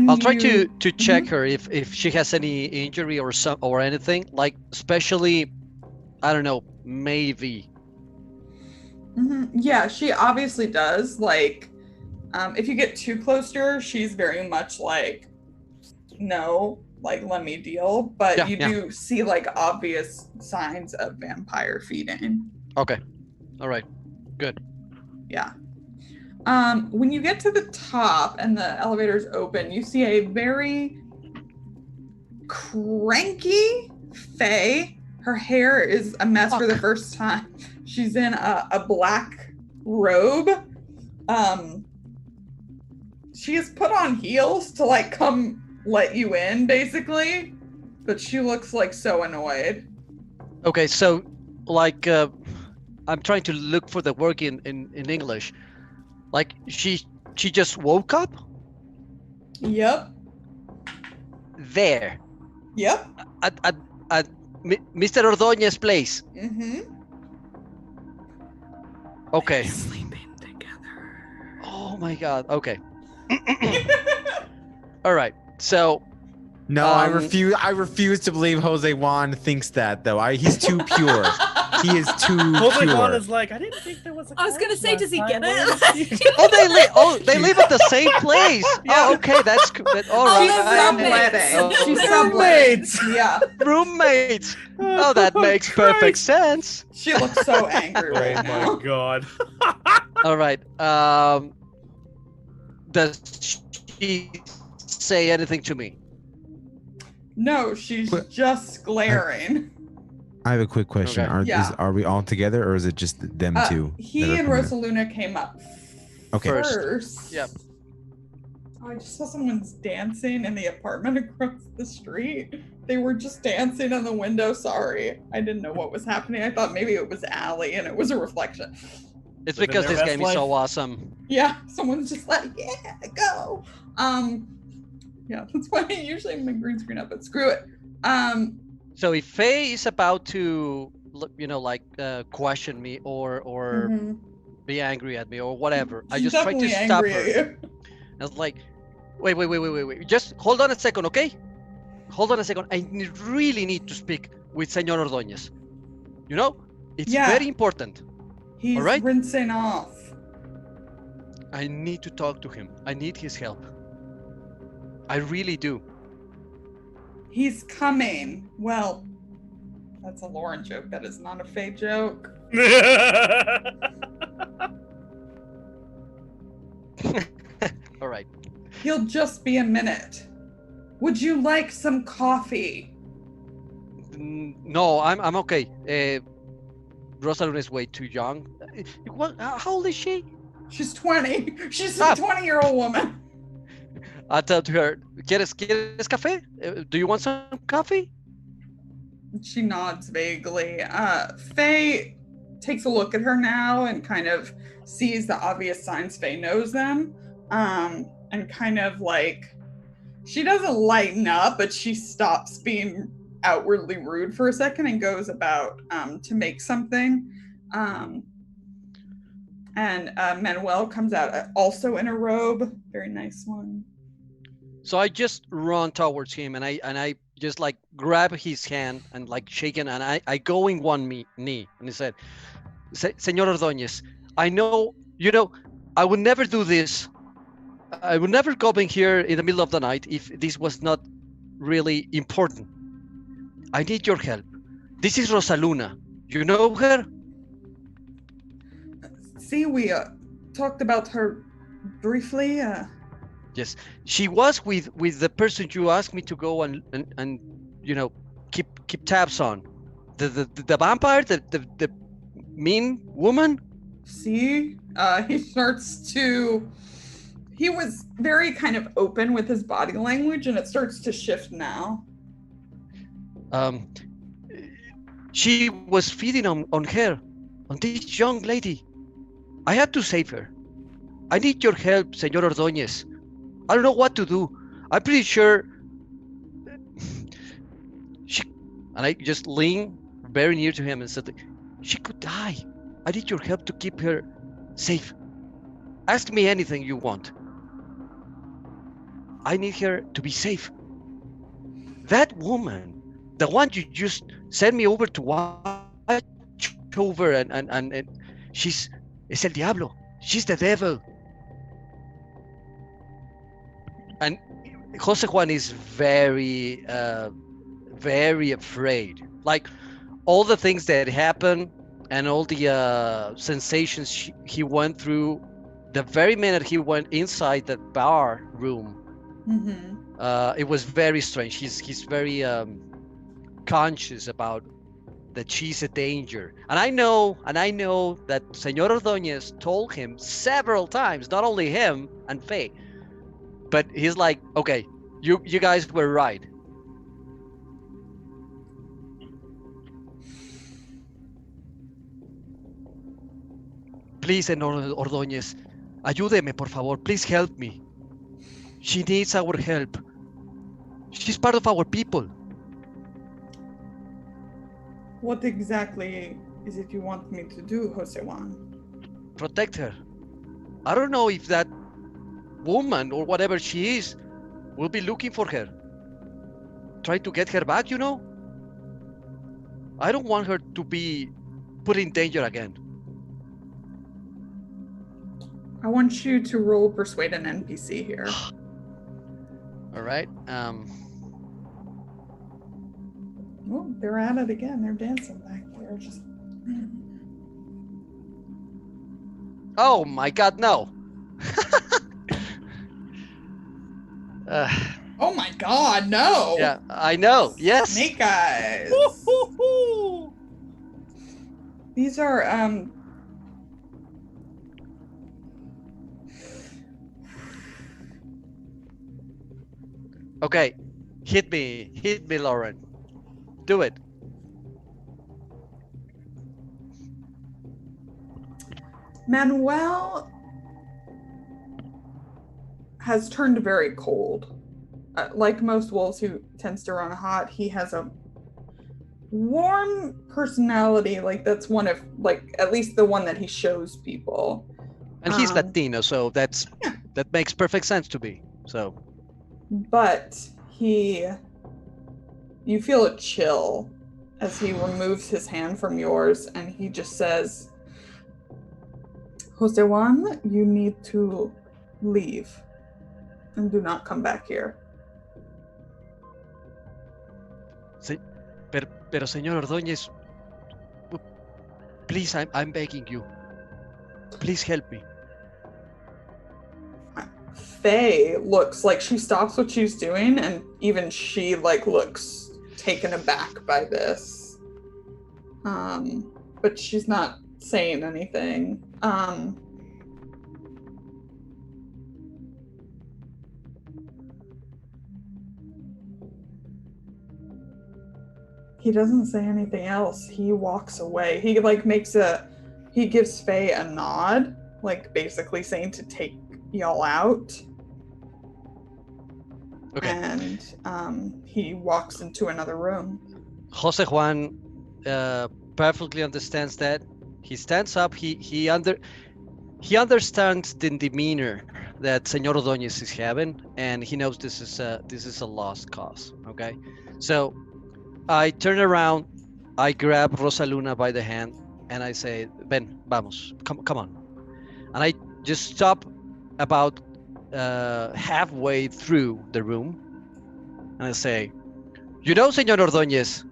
I'll try to check her if she has any injury or anything, like especially, I don't know, maybe. Yeah, she obviously does. Like, if you get too close to her, she's very much like, no, like, let me deal. But you do see, like, obvious signs of vampire feeding. Okay. All right. Good. Yeah. When you get to the top and the elevator's open, you see a very cranky Faye. Her hair is a mess for the first time. She's in a black robe. She has put on heels to, like, come let you in, basically. But she looks, like, so annoyed. Okay, so, like, I'm trying to look for the word in English. Like, she just woke up? Yep. There. Yep. At Mr. Ordóñez place. Okay. Sleeping together. Oh my god. Okay. All right. So. No, I refuse to believe Jose Juan thinks that, though. He's too pure. He is too Jose pure. Juan is like, I didn't think there was a I was gonna say, does he get it? They live at the same place. Yeah. Oh, okay, that's all right. She's subletting. Yeah. Roommates. Oh, that makes perfect sense. She looks so angry right now. Oh my god. All right. Does she say anything to me? No, she's just glaring. I have a quick question. Okay. Are we all together, or is it just them two? He and Rosaluna came up first. Yep. Oh, I just saw someone's dancing in the apartment across the street. They were just dancing on the window. Sorry. I didn't know what was happening. I thought maybe it was Allie and it was a reflection. It's because this game is so awesome. Yeah, someone's just like, yeah, go. Yeah, that's why I usually have my green screen up, but screw it. So if Faye is about to, question me or be angry at me or whatever, I just try to stop her. I was like, wait. Just hold on a second, okay? Hold on a second. I really need to speak with Señor Ordóñez. You know, it's very important. He's all right? rinsing off. I need to talk to him. I need his help. I really do. He's coming. Well, that's a Lauren joke. That is not a Faye joke. All right. He'll just be a minute. Would you like some coffee? No, I'm okay. Rosaluna is way too young. How old is she? She's 20. She's a 20-year-old woman. I tell to her, ¿Quieres café? Do you want some coffee? She nods vaguely. Faye takes a look at her now and kind of sees the obvious signs Faye knows them. And kind of like, she doesn't lighten up, but she stops being outwardly rude for a second and goes about to make something. And Manuel comes out also in a robe. Very nice one. So I just run towards him and I just like grab his hand and like shake it, and I go in one knee and he said, Señor Ordóñez, I know, I would never do this. I would never come in here in the middle of the night if this was not really important. I need your help. This is Rosaluna. You know her? See, we talked about her briefly. Yes, she was with the person you asked me to go and keep tabs on. The vampire, the mean woman? See, he starts to. He was very kind of open with his body language, and it starts to shift now. She was feeding on her, on this young lady. I had to save her. I need your help, Señor Ordóñez. I don't know what to do. I'm pretty sure she. And I just leaned very near to him and said, she could die. I need your help to keep her safe. Ask me anything you want. I need her to be safe. That woman, the one you just sent me over to watch over, and she's es el diablo. She's the devil. And Jose Juan is very, very afraid. Like all the things that happened and all the sensations he went through the very minute he went inside that bar room. It was very strange. He's very conscious about that she's a danger. And I know that Señor Ordóñez told him several times, not only him and Faye, but he's like, okay, you guys were right. Please, Señor Ordóñez, ayúdeme, por favor. Please help me. She needs our help. She's part of our people. What exactly is it you want me to do, Jose Juan? Protect her. I don't know if that woman or whatever she is will be looking for her. Try to get her back, you know? I don't want her to be put in danger again. I want you to roll persuade an NPC here. All right. Oh, they're at it again. They're dancing back there. Just. Oh my God, no. Oh my God, no. Yeah, I know. Yes. Snake eyes. These are Okay, hit me, Lauren. Do it. Manuel has turned very cold. Like most wolves who tends to run hot, he has a warm personality. Like that's one of, like, at least the one that he shows people. And he's Latino, so that makes perfect sense to me. So. But you feel a chill as he removes his hand from yours, and he just says, Jose Juan, you need to leave and do not come back here. Pero Señor Ordóñez, please, I'm begging you. Please help me. Faye looks like she stops what she's doing, and even she looks taken aback by this. But she's not saying anything. He doesn't say anything else. He walks away. He he gives Faye a nod, basically saying to take y'all out. Okay. And he walks into another room. Jose Juan perfectly understands that. He stands up. He understands the demeanor that Señor Ordóñez is having, and he knows this is a lost cause. Okay, so I turn around, I grab Rosaluna by the hand, and I say, "Ven, vamos, come on," and I just stop about halfway through the room, and I say, "You know, Señor Ordóñez,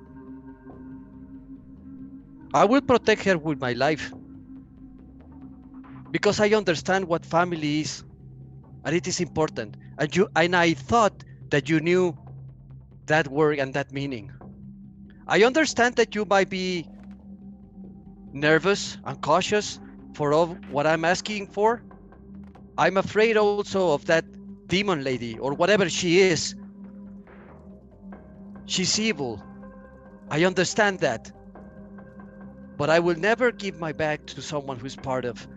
I will protect her with my life, because I understand what family is, and it is important. And I thought that you knew that word and that meaning. I understand that you might be nervous and cautious for all what I'm asking for. I'm afraid also of that demon lady or whatever she is. She's evil. I understand that. But I will never give my back to someone who's part of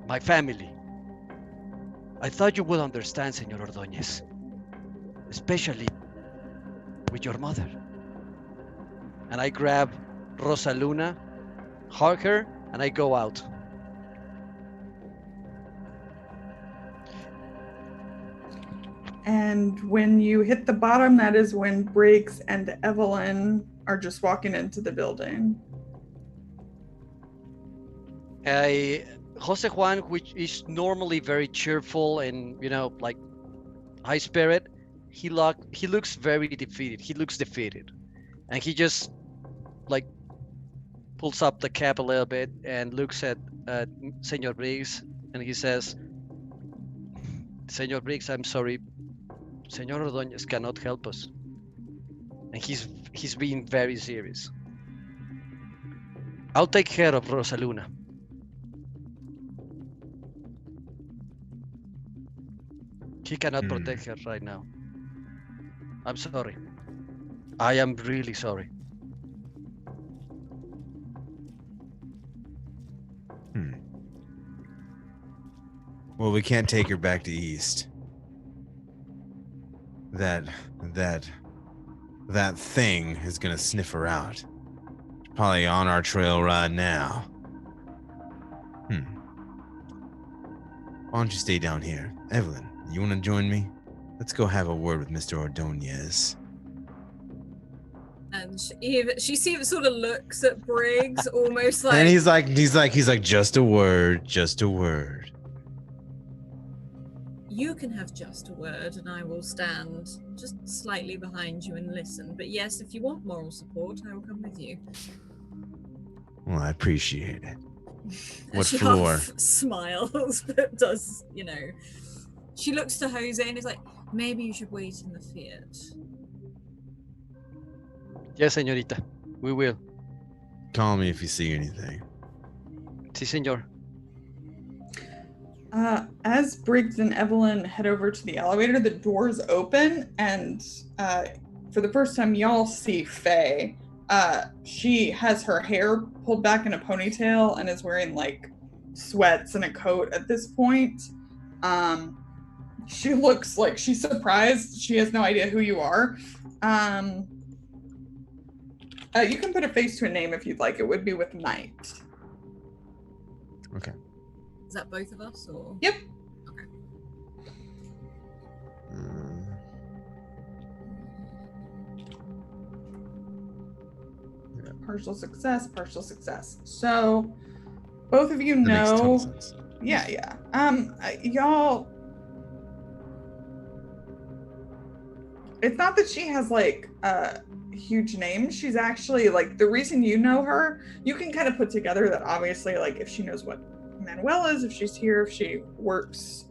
my family. I thought you would understand, Señor Ordóñez. Especially with your mother. And I grab Rosa Luna, hug her, and I go out. And when you hit the bottom, that is when Briggs and Evelyn are just walking into the building. Jose Juan, which is normally very cheerful and, like high spirit, he looks very defeated. He looks defeated. And he just like pulls up the cap a little bit and looks at Senor Briggs, and he says, Senor Briggs, I'm sorry. Senor Ordóñez cannot help us. And he's being very serious. I'll take care of Rosa Luna. He cannot protect her right now. I'm sorry. I am really sorry. Well, we can't take her back to East. That thing is gonna sniff her out. Probably on our trail right now. Why don't you stay down here? Evelyn, you wanna join me? Let's go have a word with Mr. Ordóñez. And she sort of looks at Briggs, almost like. And he's like, just a word, just a word. You can have just a word, and I will stand just slightly behind you and listen. But yes, if you want moral support, I will come with you. Well, I appreciate it. What she floor? Half smiles, but does, She looks to Jose and is like, maybe you should wait in the Fiat. Yes, señorita. We will. Call me if you see anything. Sí, señor. As Briggs and Evelyn head over to the elevator, the doors open, and for the first time, y'all see Faye. She has her hair pulled back in a ponytail and is wearing like sweats and a coat at this point. She looks like she's surprised. She has no idea who you are. You can put a face to a name if you'd like. It would be with Knight. Okay. Is that both of us, or? Yep. Okay. Partial success. So, both of you That makes total know. sense. Yeah. Y'all. It's not that she has like a huge name. She's actually like, the reason you know her, you can kind of put together that obviously, like, if she knows what Manuel is, if she's here, if she works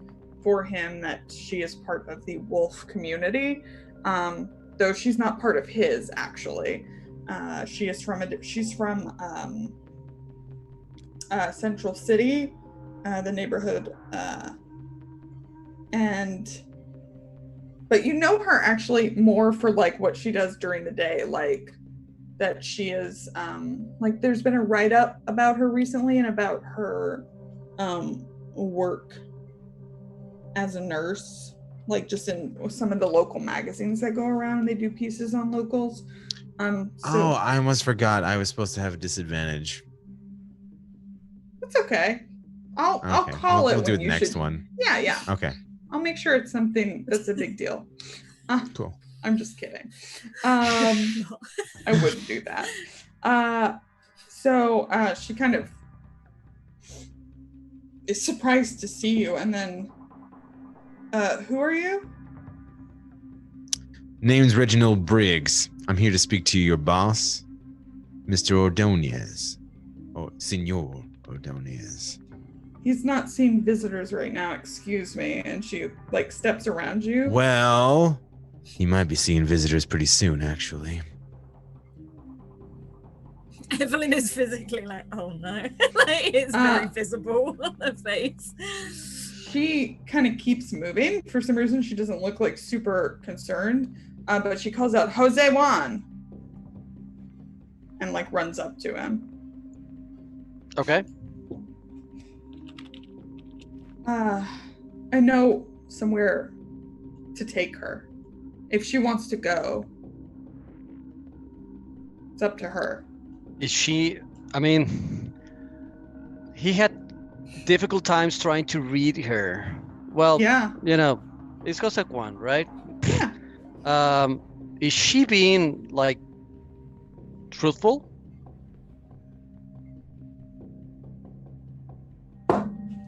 for him, that she is part of the wolf community. Though she's not part of his, actually. She's from Central City, the neighborhood, but you know her actually more for like what she does during the day, like that she is like there's been a write-up about her recently and about her work as a nurse, like just in some of the local magazines that go around. They do pieces on locals. I almost forgot I was supposed to have a disadvantage. It's okay. I'll call we'll it. Do when it you next should... one. Yeah. Okay. I'll make sure it's something that's a big deal. Cool. I'm just kidding. I wouldn't do that. So she kind of is surprised to see you, and then who are you? Name's Reginald Briggs. I'm here to speak to your boss, Mr. Ordóñez. Or Senor Ordóñez. He's not seeing visitors right now, excuse me. And she like steps around you. Well, he might be seeing visitors pretty soon, actually. Evelyn is physically like, oh no. Like, it's very visible on her face. She kind of keeps moving. For some reason, she doesn't look like super concerned, but she calls out, Jose Juan, and like runs up to him. Okay. I know somewhere to take her. If she wants to go, it's up to her. Is she? I mean, he had difficult times trying to read her. Well, Yeah. it's Jose Juan, right? Yeah. Is she being like truthful?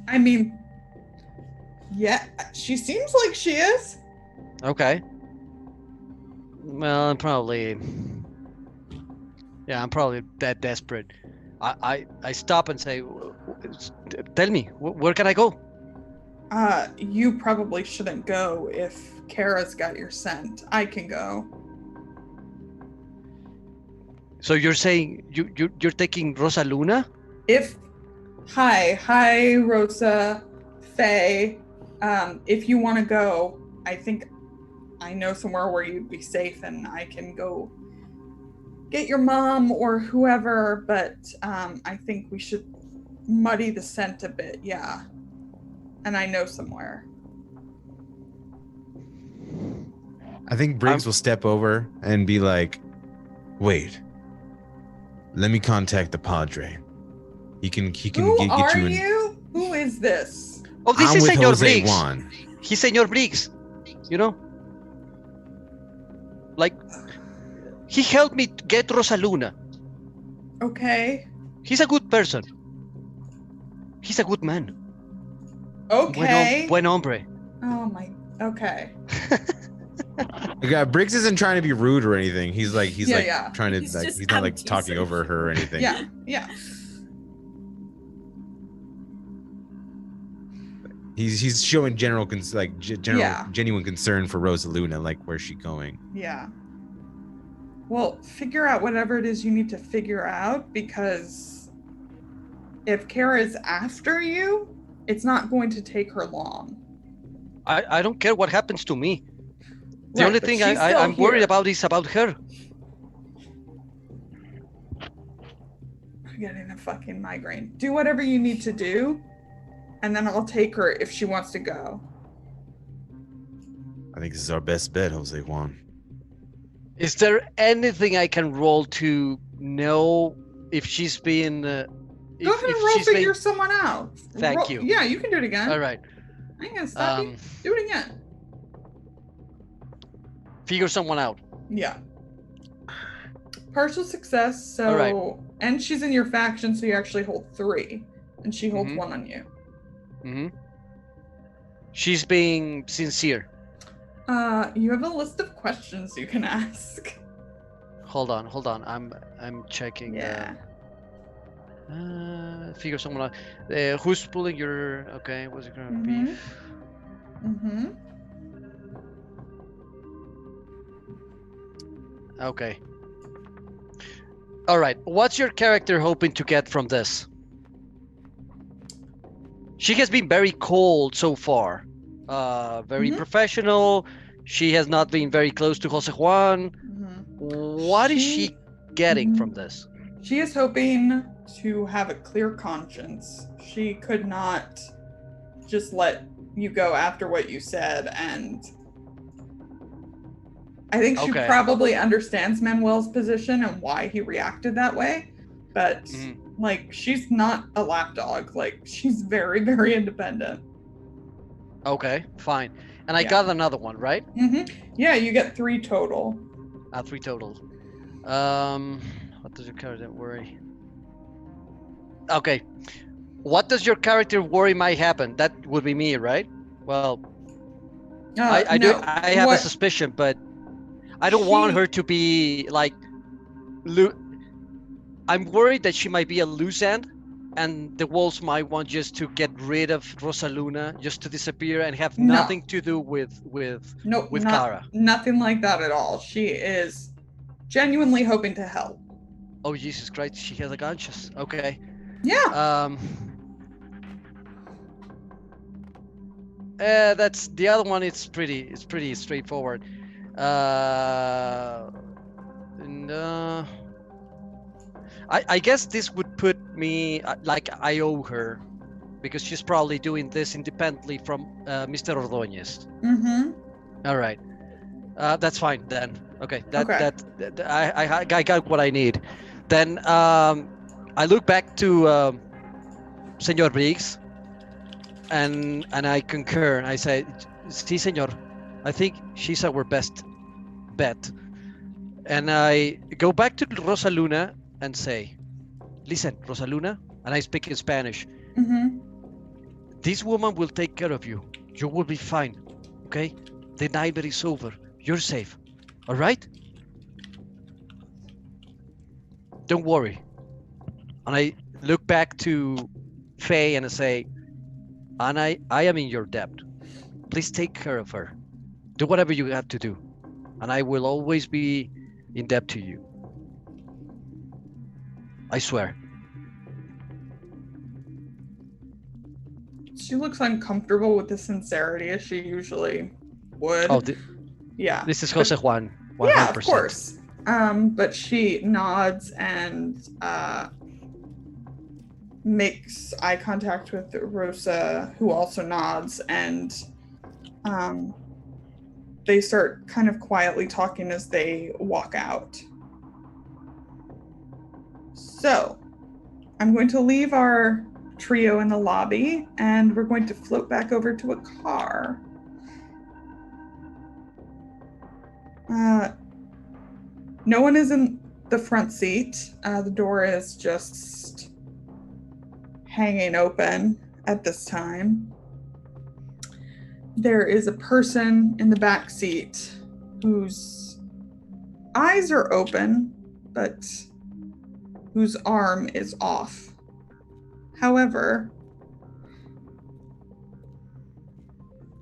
I mean, yeah, she seems like she is. Okay. Well, I'm probably that desperate. I stop and say, tell me, where can I go? You probably shouldn't go if Kara's got your scent. I can go. So you're saying you're taking Rosa Luna? Hi, Rosa, Faye. If you want to go, I think I know somewhere where you'd be safe, and I can go get your mom or whoever. But I think we should muddy the scent a bit. Yeah, and I know somewhere. I think Briggs will step over and be like, "Wait, let me contact the Padre. He can Who get are you in." you? Who is this? Oh, this I'm is with Senor Jose Briggs. Juan. He's Senor Briggs. Like, he helped me get Rosa Luna. Okay. He's a good person. He's a good man. Okay. Buen hombre. Oh my. Okay. Briggs isn't trying to be rude or anything. He's Yeah. trying to He's like just he's not like talking over her or anything. Yeah. He's showing genuine concern for Rosa Luna, like where's she going? Yeah. Well, figure out whatever it is you need to figure out, because if Kara is after you, it's not going to take her long. I don't care what happens to me. The Right, only but thing she's I'm still worried here. about is about her. I'm getting a fucking migraine. Do whatever you need to do, and then I'll take her if she wants to go. I think this is our best bet, Jose Juan. Is there anything I can roll to know if she's being? Go ahead and roll figure someone out. Thank you. Yeah, you can do it again. All right. I ain't gonna stop you. Do it again. Figure someone out. Yeah. Partial success, so... All right. And she's in your faction, so you actually hold 3. And she holds 1 on you. Mm-hmm. She's being sincere. You have a list of questions you can ask. Hold on. I'm checking. Yeah. Figure someone out. Who's pulling your... Okay, what's it gonna be? Mm-hmm. Okay. All right. What's your character hoping to get from this? She has been very cold so far. Very professional. She has not been very close to Jose Juan. What is she getting from this? She is hoping to have a clear conscience. She could not just let you go after what you said, and I think she probably understands Manuel's position and why he reacted that way, but like, she's not a lapdog. Like, she's very, very independent. Okay, fine. And I got another one, right? Yeah, you get 3 total. 3 total. What does your character worry? Okay. What does your character worry might happen? That would be me, right? Well, I have a suspicion, but I don't want her to be like... I'm worried that she might be a loose end, and the wolves might want just to get rid of Rosa Luna, just to disappear and have nothing to do with Kara. Nothing like that at all. She is genuinely hoping to help. Oh Jesus Christ, she has a conscience. Okay. Yeah. That's the other one. It's pretty straightforward. And, I guess this would put me like I owe her, because she's probably doing this independently from Mr. Ordóñez. Mm-hmm. All right, that's fine then. Okay, Okay. I got what I need. Then I look back to Senor Briggs, and I concur. I say, "Sí, señor. I think she's our best bet." And I go back to Rosa Luna and say, "Listen, Rosa Luna," and I speak in Spanish. Mm-hmm. "This woman will take care of you. You will be fine. Okay? The nightmare is over. You're safe. All right? Don't worry." And I look back to Faye and I say, "And I am in your debt. Please take care of her. Do whatever you have to do. And I will always be in debt to you. I swear." She looks uncomfortable with the sincerity as she usually would. Oh, yeah. this is Jose Juan. 100%. Yeah, of course. But she nods and makes eye contact with Rosa, who also nods, and they start kind of quietly talking as they walk out. So, I'm going to leave our trio in the lobby, and we're going to float back over to a car. No one is in the front seat. The door is just hanging open at this time. There is a person in the back seat whose eyes are open, but whose arm is off. However,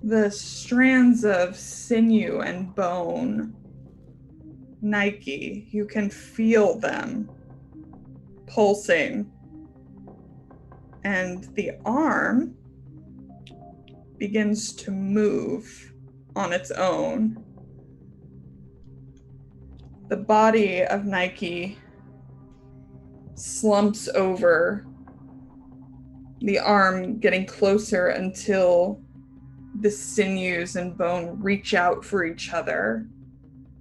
the strands of sinew and bone, Nike, you can feel them pulsing. And the arm begins to move on its own. The body of Nike slumps over, the arm getting closer until the sinews and bone reach out for each other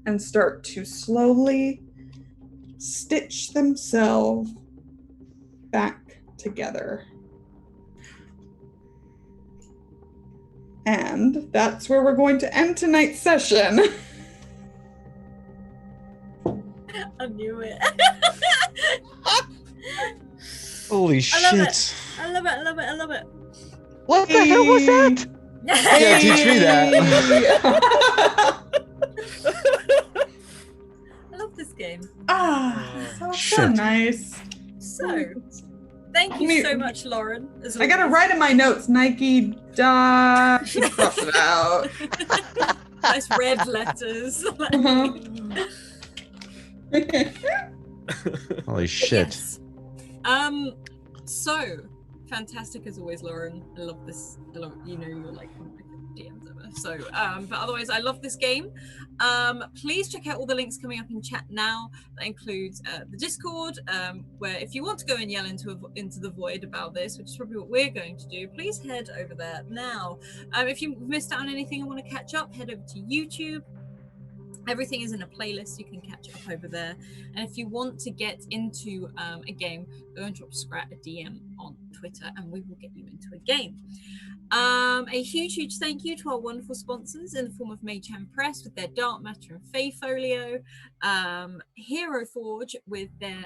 and start to slowly stitch themselves back together. And that's where we're going to end tonight's session. I knew it. Holy I shit. love it. I love it. I love it. I love it. What the hell was that? Yeah, teach me that. I love this game. So Shit. nice. So, thank you so much, Lauren. As I gotta always. write in my notes, Nike dash, cross it out. Nice red letters. Holy shit. Yes. So fantastic as always, Lauren. I love this. I love, you know, you're like one of my DMs ever. So, but otherwise, I love this game. Please check out all the links coming up in chat now. That includes the Discord, where if you want to go and yell into the void about this, which is probably what we're going to do, please head over there now. If you missed out on anything and want to catch up, head over to YouTube. Everything is in a playlist. You can catch up over there. And if you want to get into a game, go and drop Scrat a DM on Twitter and we will get you into a game. A huge thank you to our wonderful sponsors in the form of Mayhem Press with their Dark Matter and Fae Folio, Hero Forge with their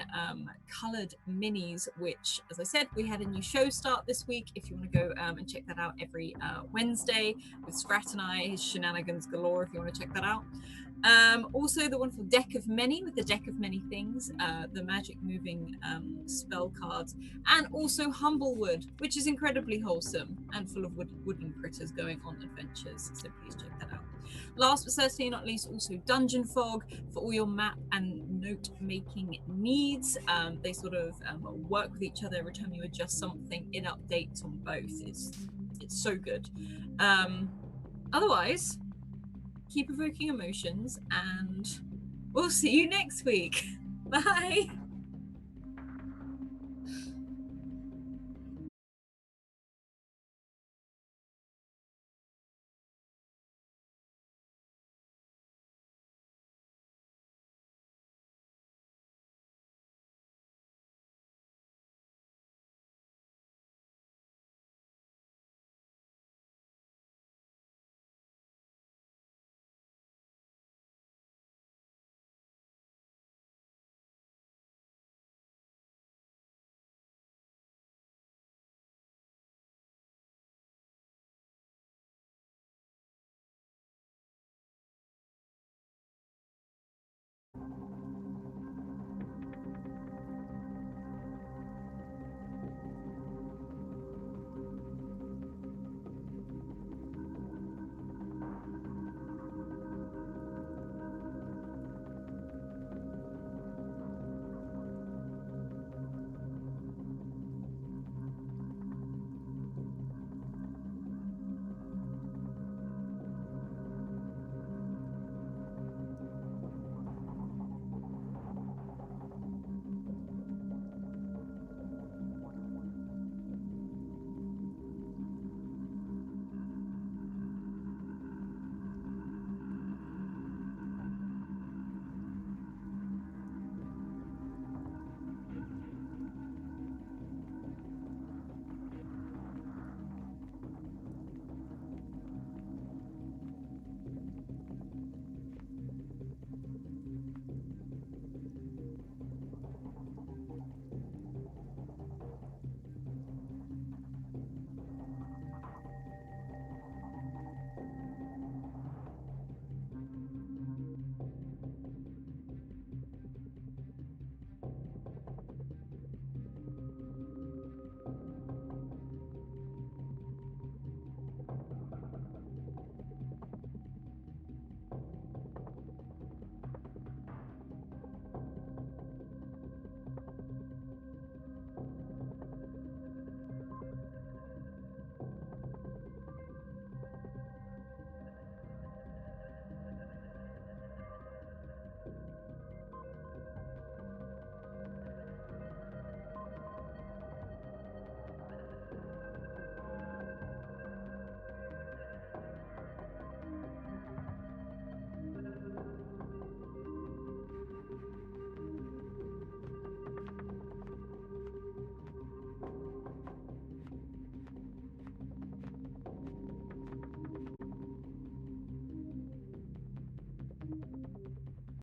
coloured minis, which, as I said, we had a new show start this week. If you want to go and check that out every Wednesday with Scrat and I, his shenanigans galore, if you want to check that out. Also the wonderful Deck of Many with the Deck of Many Things, the magic moving spell cards, and also Humblewood, which is incredibly wholesome and full of wooden critters going on adventures, so please check that out. Last but certainly not least, also Dungeon Fog for all your map and note making needs. They sort of work with each other every time you adjust something in updates on both. It's so good. Otherwise, keep evoking emotions, and we'll see you next week. Bye.